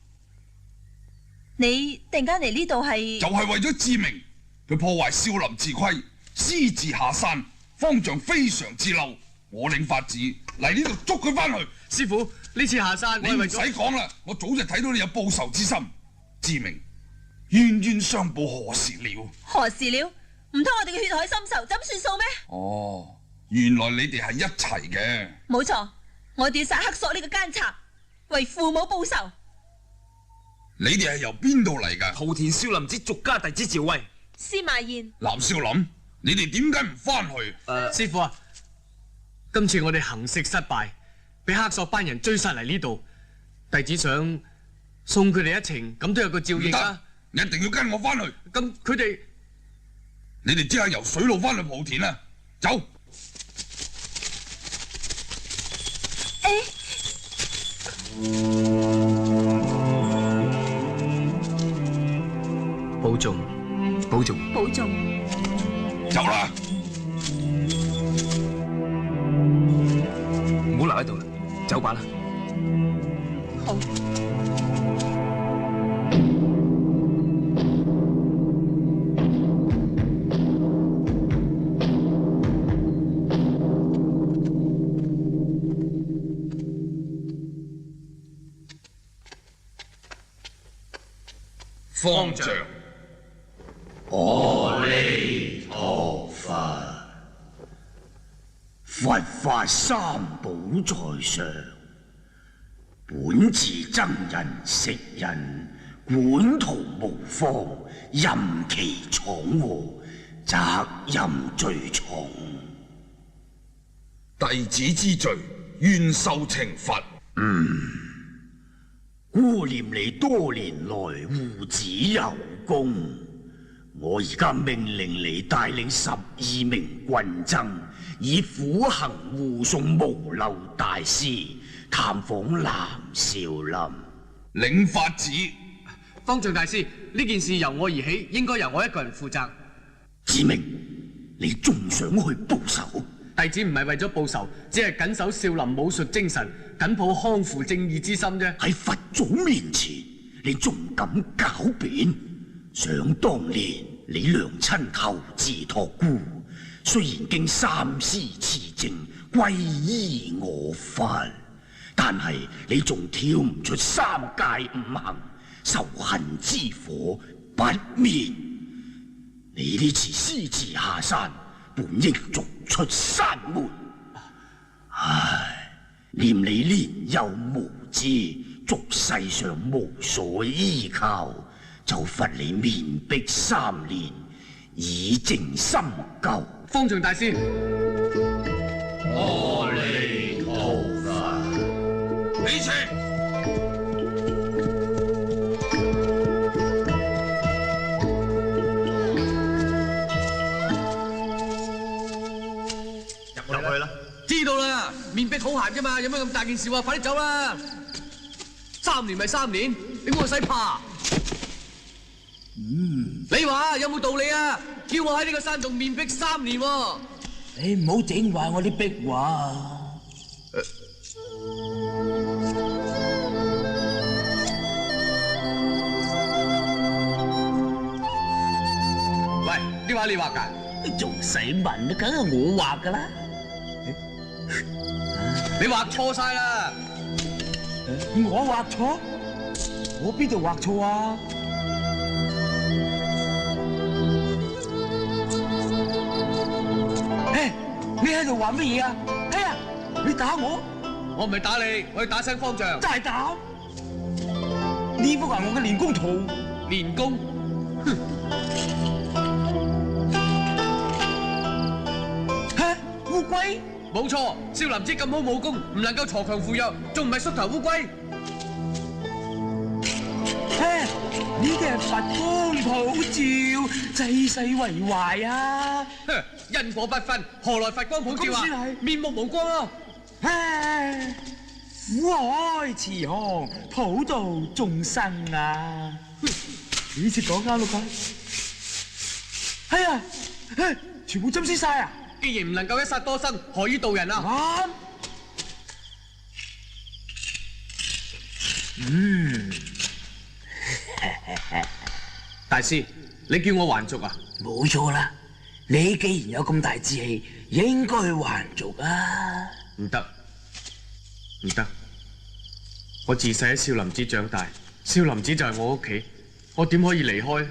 你突然間嚟呢度係？就係為咗致命，佢破壞少林寺規，私自下山，方丈非常之嬲。我領法子嚟呢度捉佢翻去。師傅，呢次下山你唔使講啦，我早就睇到你有報仇之心。志明，冤冤相報何時了？何時了？唔通我哋嘅血海深仇，咁算數咩？哦，原來你哋係一齊嘅。冇錯，我哋要殺黑索呢個奸賊，為父母報仇。你哋係由邊度嚟㗎？莆田少林寺俗家弟子趙慧。司馬懿。南少林，你哋點解唔翻去？師傅啊，今次我哋行刺失敗，俾黑索班人追殺嚟呢度，弟子想送佢哋一程，咁都有個照應啊！你一定要跟我翻去。咁佢哋，你哋即刻由水路翻去莆田啦，走！保重，保重，保重。走啦！唔好留喺度啦，走吧啦。好。方丈，阿彌陀佛，佛法三寶在上，本自僧人食人，管徒無方，任其闖禍，責任最重。弟子之罪，願受懲罰。顧念你多年來護子有功，我而家命令你帶領12名軍僧，以苦行護送無漏大師探訪南少林。領法旨。方丈大師，呢件事由我而起，應該由我一個人負責。子明，你仲想去報仇？弟子唔係為咗報仇，只係緊守少林武術精神，緊抱匡扶正義之心啫。喺佛祖面前，你仲敢狡辯？想當年你娘親投自託孤，雖然經三思持證皈依我佛，但係你仲跳唔出三界五行，仇恨之火不滅。你呢次私自下山，本應逐出山門。唉，念你年幼無知，俗世上無所依靠，就罰你面壁3年，以正心救。方丈大師，阿彌陀佛。起車。入去啦！知道啦，面壁好閒啫嘛，有咩咁大件事啊？快啲走啦！3年咪3年，你估我使怕？你話有冇道理啊？叫我喺呢個山洞面壁3年喎！你唔好整壞我啲壁畫。喂，呢畫你畫㗎？仲使問啊？梗係我畫㗎啦！你畫錯晒啦！我畫錯？我邊度畫錯啊？你喺度玩乜嘢啊？哎呀，你打我！我唔係打你，我要打聲方丈。真係打！呢幅係我嘅練功圖。練功？哼！嚇，烏龜？冇錯，少林寺咁好武功，唔能夠鋤強扶弱，仲唔係縮頭烏龜？呢啲係佛光普照，濟世為懷啊！哼，因果不分，何來佛光普照啊？面目無光啊！唉，苦海慈航，普度眾生啊！呢次講啱啦啩？哎呀，全部針死晒啊！既然唔能夠一殺多生，何以度人啊？大師，你叫我還俗啊？冇錯啦，你既然有咁大志氣，應該去還俗啊！唔得，唔得！我自細喺少林寺長大，少林寺就係我屋企，我點可以離開？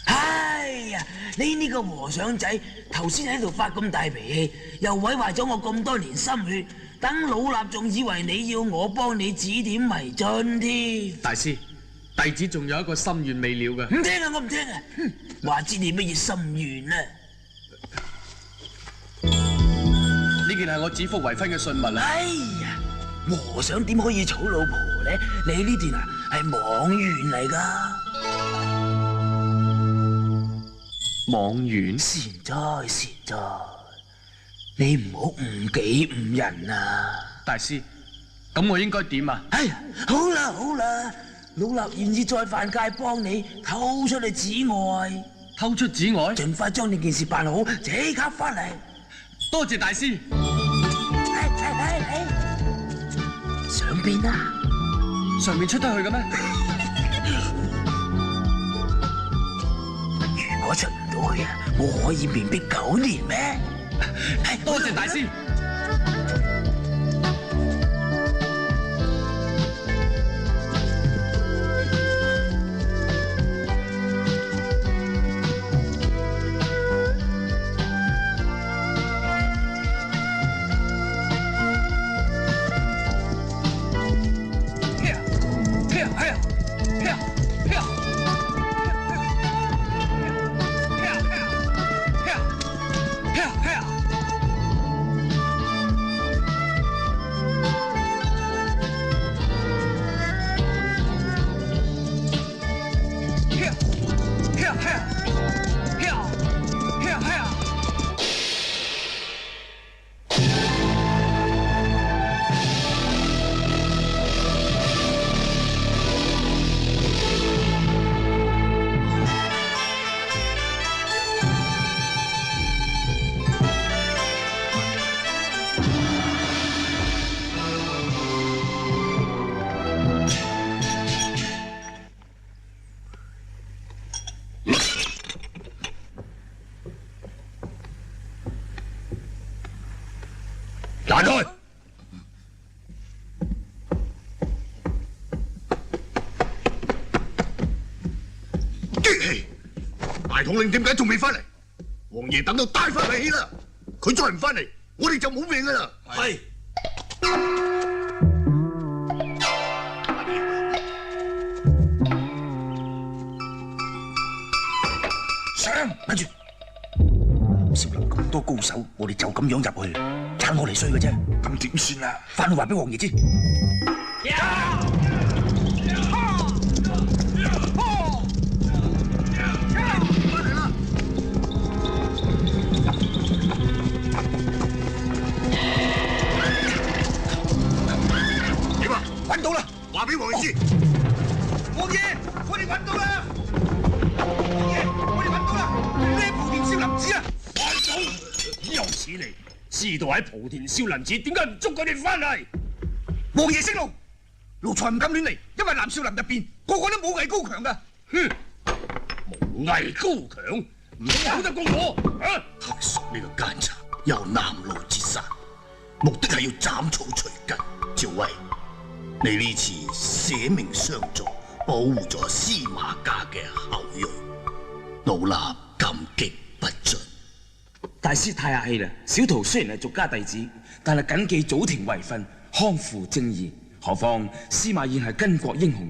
哎呀，你呢個和尚仔頭先喺度發咁大脾氣，又毀壞咗我咁多年心血，等老衲仲以為你要我幫你指點迷津添。大師，弟子仲有一個心願未了嘅。唔聽啊，我唔聽啊！話知你乜嘢心願啊？呢件係我指腹為婚嘅信物啊！哎呀，和尚點可以娶老婆咧？你呢段啊係妄願嚟噶。妄願？善哉善哉，你唔好誤己誤人啊！大師，咁我應該點啊？哎呀，好啦好啦，老衲願意再犯戒幫你偷出你寺外。偷出寺外？盡快將呢件事辦好，即刻翻嚟。多謝大師。上邊啊？上面出得去嘅咩？如果出唔到去啊，我可以面壁9年咩？多謝大師。彈開！激氣！大統領點解仲未翻嚟？王爺等到大發脾氣啦，佢再唔翻嚟，我哋就冇命噶啦。係。上，咪住！少林咁多高手，我哋就咁樣入去，撐我嚟衰嘅啫。咁點算啊？翻去話俾王爺知。點啊？揾到啦！話俾王爺知。王爺，我哋揾到啦！王爺，我哋揾到啦！呢莆田少林寺啊！快走！有此理！知道喺莆田少林寺，點解唔捉佢哋翻嚟？王爺息怒，奴才唔敢亂嚟，因為南少林入邊個個都武藝高強噶。哼！武藝高強，唔通考得過我？啊！黑叔呢個奸賊又南路截殺，目的係要斬草除根。趙威，你呢次捨命相助，保護咗司馬家嘅後裔，老衲感激不盡。大師太客氣啦，小徒雖然係俗家弟子，但係謹記祖庭遺訓，匡扶正義。何況司馬懿係巾幗英雄，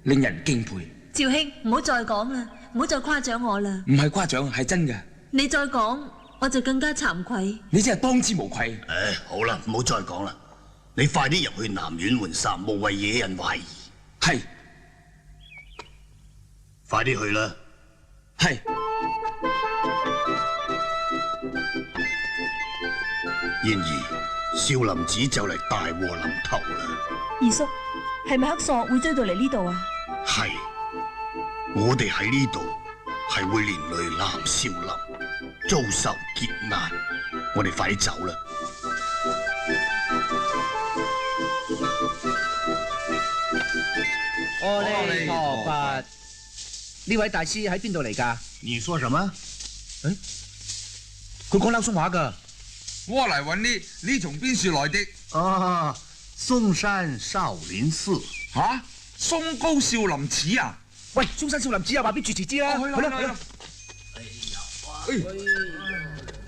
令人敬佩。趙兄，唔好再講啦，唔好再誇獎我啦。唔係誇獎，係真嘅。你再講，我就更加慚愧。你真係當之無愧。好啦，唔好再講啦，你快啲入去南院換衫，無謂惹人懷疑。係，快啲去啦。係。然而，少林寺就嚟大禍臨頭啦。二叔，係咪黑索會追到嚟呢度啊？係，我哋喺呢度係會連累南少林，遭受劫難。我哋快啲走啦！阿彌陀佛，呢位大師喺邊度嚟㗎？你說什麼？佢講撈松話㗎。我嚟揾你從邊處來的？啊，嵩山少林寺。吓？松高少林寺啊？喂，嵩山少林寺啊，話俾住持知啦。去啦，去啦。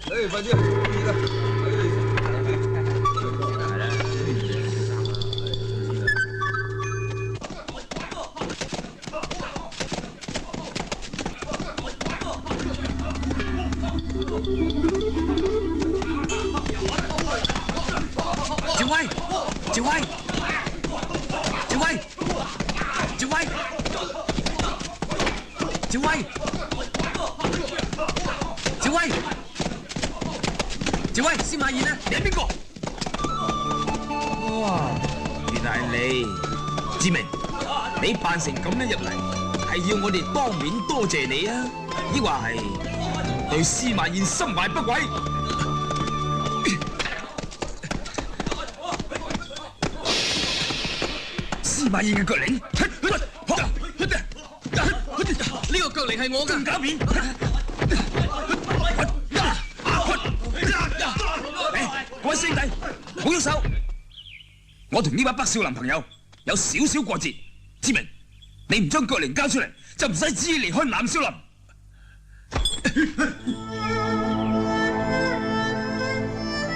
快啲去！趙威，趙威，趙威，趙威，趙威，趙威，趙威，司馬懿呢？你係邊個？哇，原來係你，志明，你扮成咁樣入嚟，係要我哋當面多謝你啊？抑或係對司馬懿心懷不軌？司馬懿嘅腳領，呢個腳領係我嘅，假面。各位師弟，唔好喐手！我同呢班北少林朋友有少少過節，志明，你唔將腳領交出嚟，就唔使旨意離開南少林。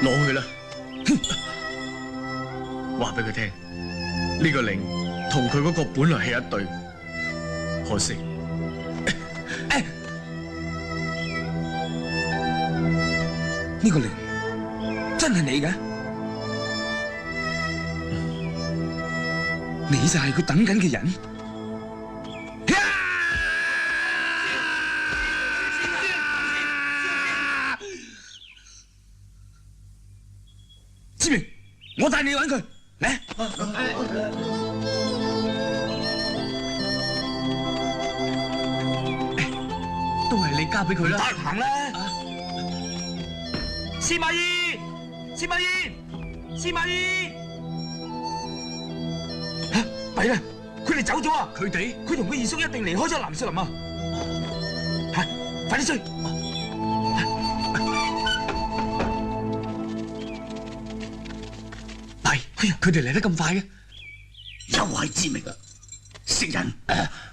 攞去啦！話俾佢聽，呢個令同佢嗰個本來係一對，可惜呢個令真係你嘅？你就係佢等緊嘅人？志明，我帶你去揾佢，嚟！都係你交俾佢啦。得行啦！司馬懿，司馬懿，司馬懿！嚇，弊啦！佢哋走咗啊！佢同佢二叔一定離開咗南少林啊！嚇，快啲追！哎呀，佢哋嚟得咁快嘅，又係知名啊！識人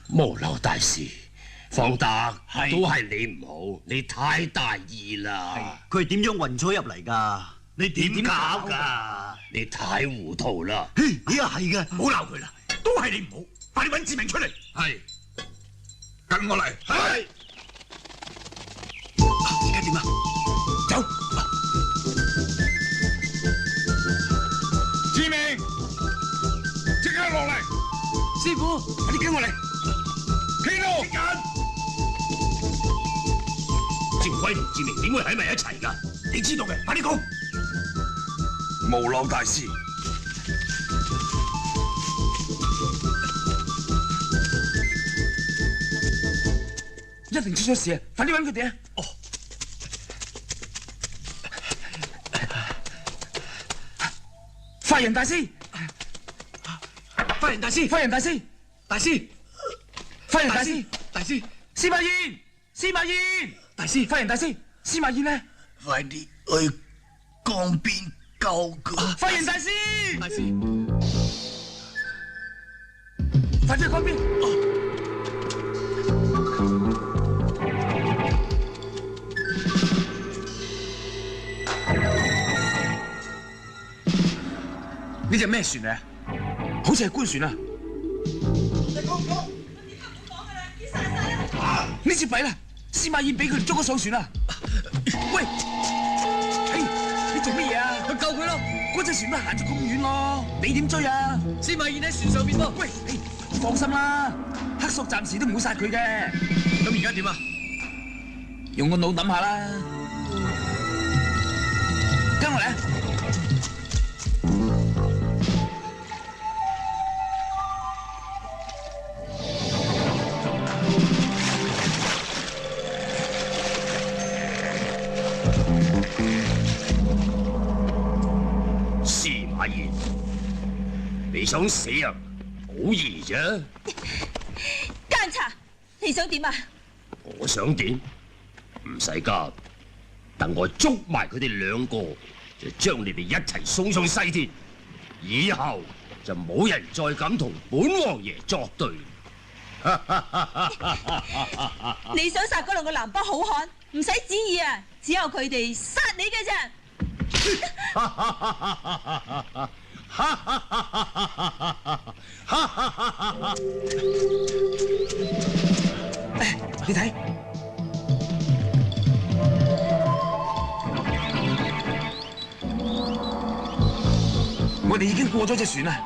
無漏大師，方德係都係你唔好，你太大意啦，佢係點樣運咗入嚟㗎？你點搞㗎？你太糊塗啦。你又係嘅，唔好鬧佢啦，都係你唔好，快啲揾志明出嚟。係，跟我嚟。係。而家點啊？走。志明，即刻落嚟。師傅，快啲跟我嚟。企度。時間。正輝同志明點會喺埋一齊㗎？你知道嘅，快啲講。無漏大師，一定出咗事啊！快啲揾佢哋啊！哦，法人大師，法人大師，法人大師，大師，法人大師，大師，司馬懿，司馬懿，大師，法人大師，司馬懿呢？快啲去江邊救佢。法人大師，大師，快啲去江邊。呢隻咩船嚟啊？好似係官船啊！呢次弊啦，司馬懿俾佢哋捉咗上船啦！喂，嘿，你做乜嘢啊？去救佢咯！嗰隻船都行咗咁遠咯，你點追啊？司馬懿喺船上邊咯。喂，放心啦，黑索暫時都唔會殺佢嘅。咁而家點啊？用個腦諗下啦，跟我嚟啊！司馬懿，你想死啊？好易啫！奸賊，你想點啊？我想點？唔使急，等我捉埋佢哋兩個，就將你哋一齊送上西天。以後就冇人再敢同本王爺作對。你想殺嗰兩個南北好漢，唔使旨意啊，只有佢哋殺你嘅啫。你睇，我哋已經過咗隻船啦。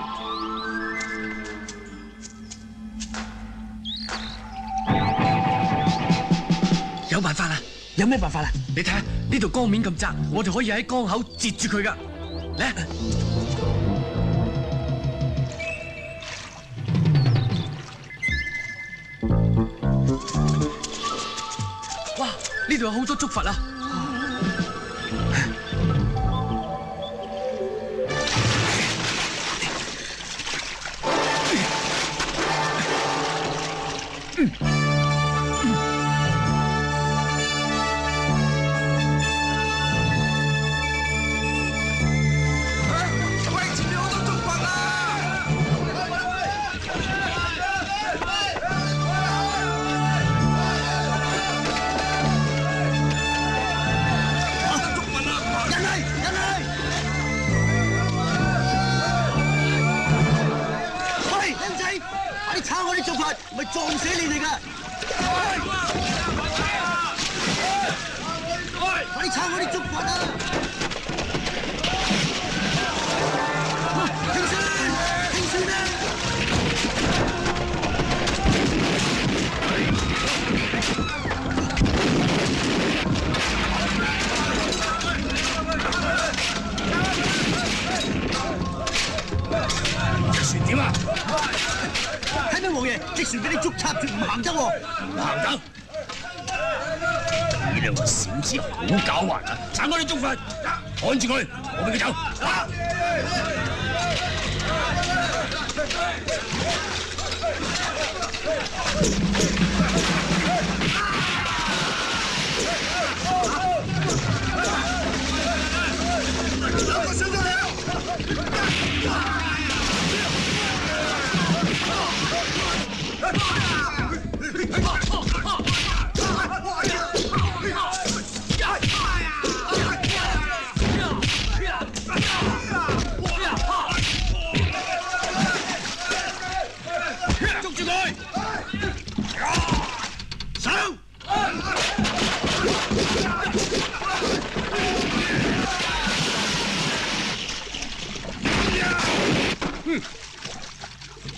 有辦法啦！有咩辦法啦？你睇下呢度江面咁窄，我哋可以喺江口截住佢噶。嚟啊！哇！呢度有好多竹筏啊！咪撞死你哋㗎！快啲撐我啲竹棍啊！停船！停船啊！隻船點啊？睇咩王爺？隻船俾啲竹插住唔行得喎，唔行得！你兩個小子好狡猾啊！撐開啲竹筏，趕住佢，我俾佢走。上咗嚟！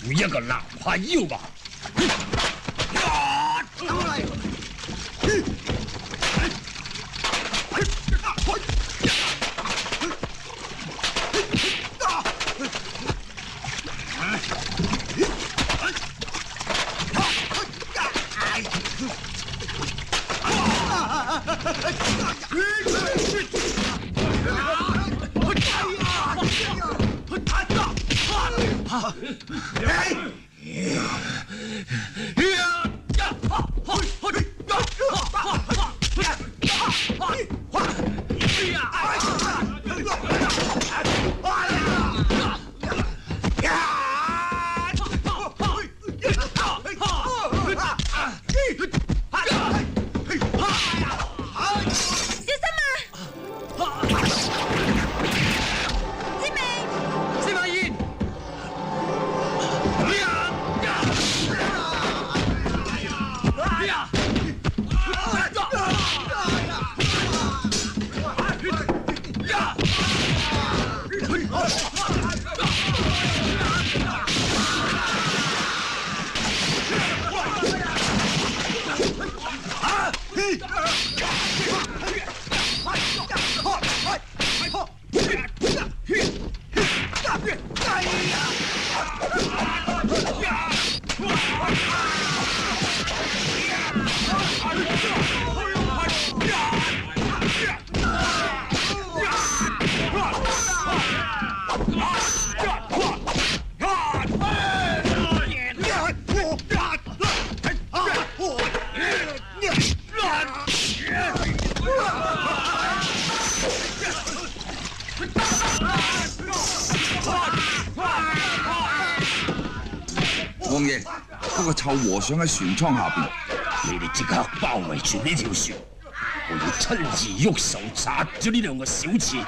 每一個南派妖蠻。王爺，嗰個臭和尚喺船艙下邊。你哋即刻包圍住呢條船，我要親自喐手斬咗呢兩個小刺。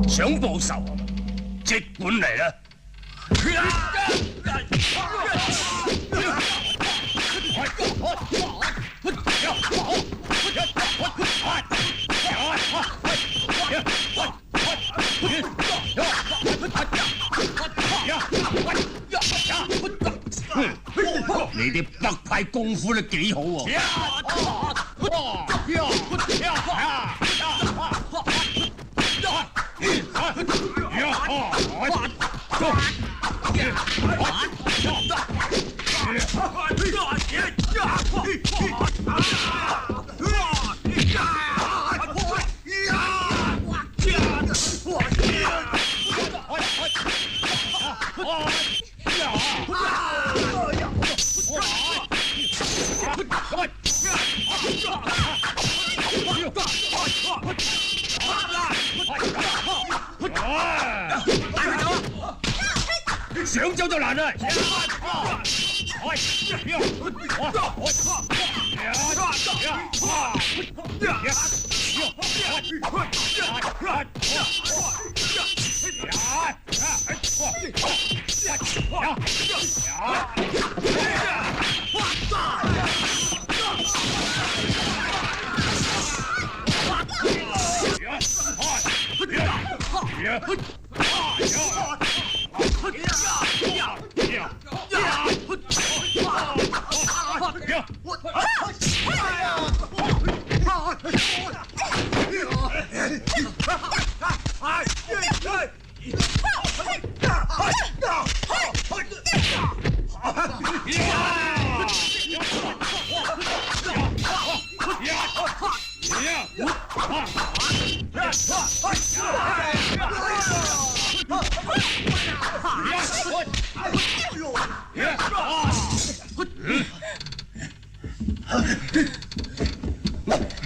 想報仇啊？即管嚟啦！你啲北派功夫都幾好喎！想走就難啦！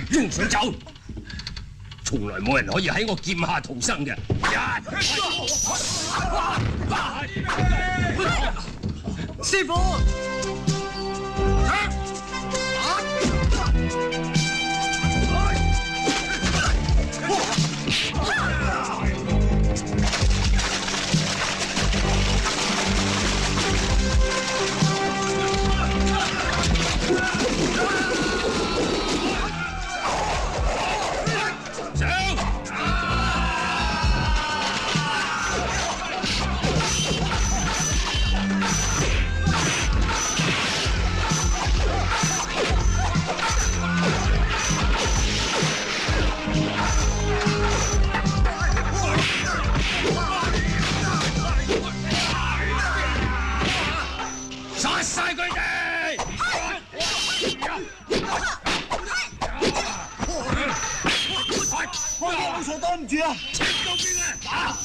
仲想走？從來冇人可以喺我劍下逃生嘅。師傅，佢哋！我老傻擋唔住啊！到邊啊？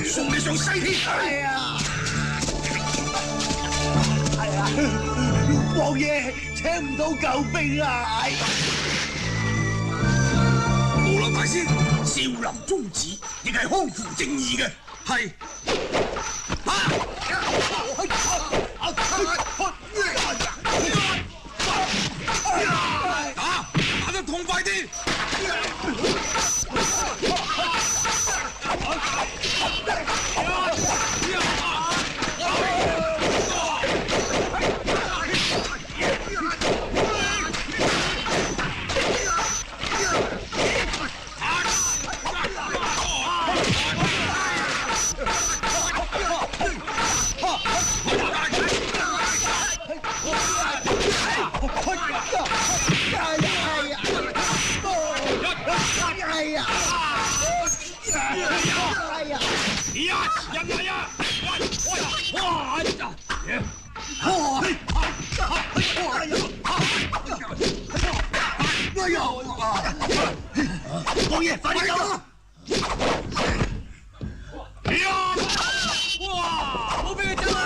送你上西天！係啊！王爺請唔到救兵啊！無賴大師，少林宗旨亦係匡扶正義嘅。係。打得痛快啲！王爺，快啲走啊！哇！冇俾佢走啊！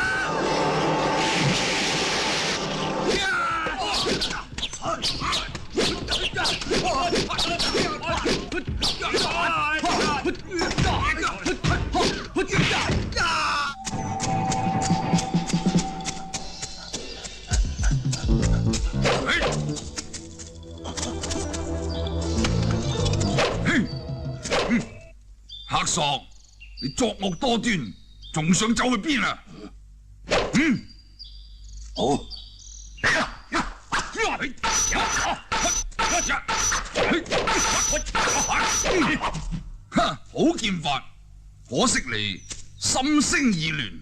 黑索，你作惡多端，仲想走去邊啊？好。哈，好劍法，可惜你心聲已亂。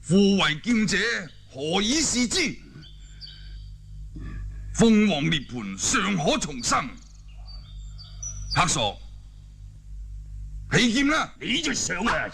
父為劍者，何以視之？鳳凰涅槃尚可重生。黑索，起劍啦！你就上啊！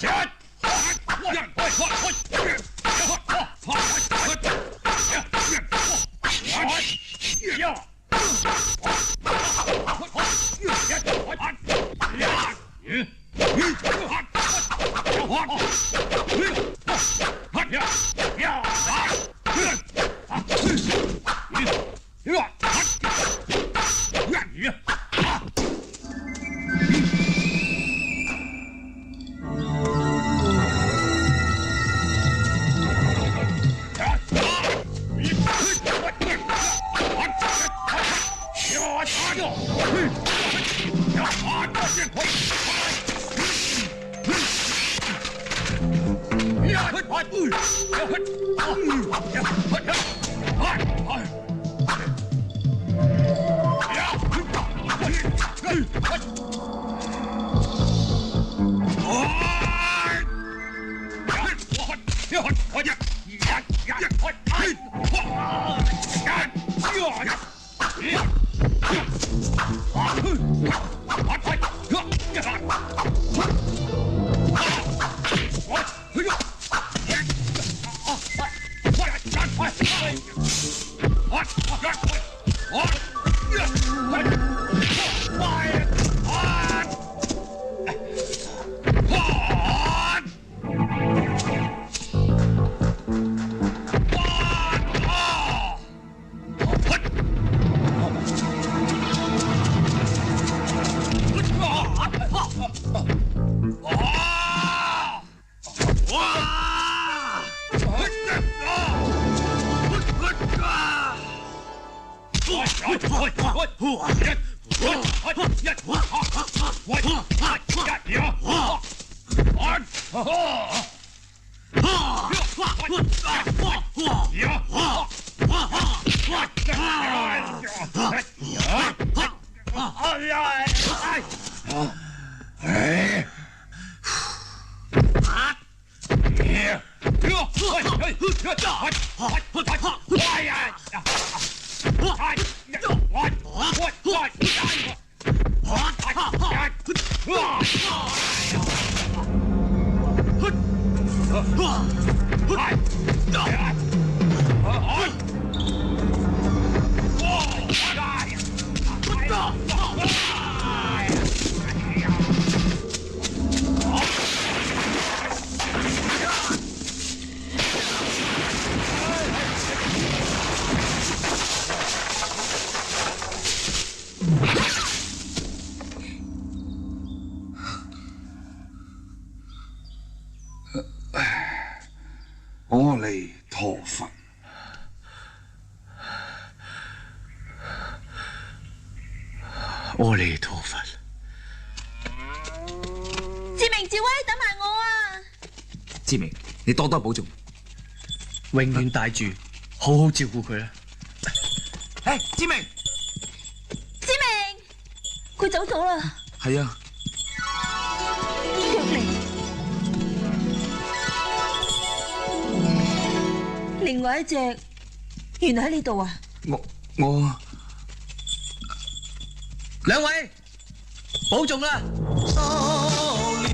阿彌陀佛。志明、志威，等埋我啊！志明，你多多保重，永遠帶住，好好照顧佢啦。志明，志明，佢走咗啦。係啊，腳靈，另外一隻原來喺呢度啊！我兩位保重啦。少林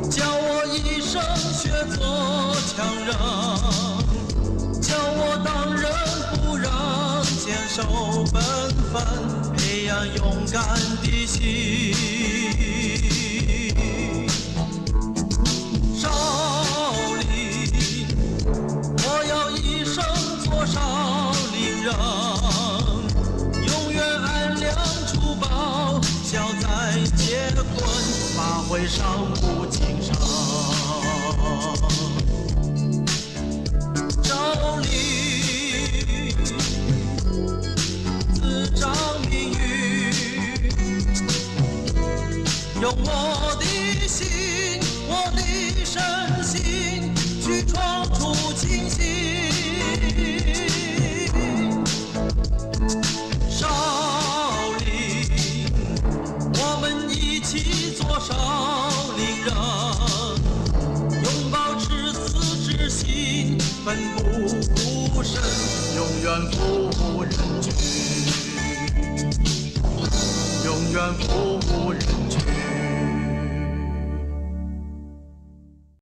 教我一生学做强人，教我当人不让，坚守本分，培养勇敢的心。少林，我要一生做少林人，永远安良除暴，消灾解困，发挥上古精神。少林自掌命运，用我的心，我的身心去闯出清新。少林，我们一起做少林人，永保赤子之心，奋不顾身，永远服务人群，永远服务人群。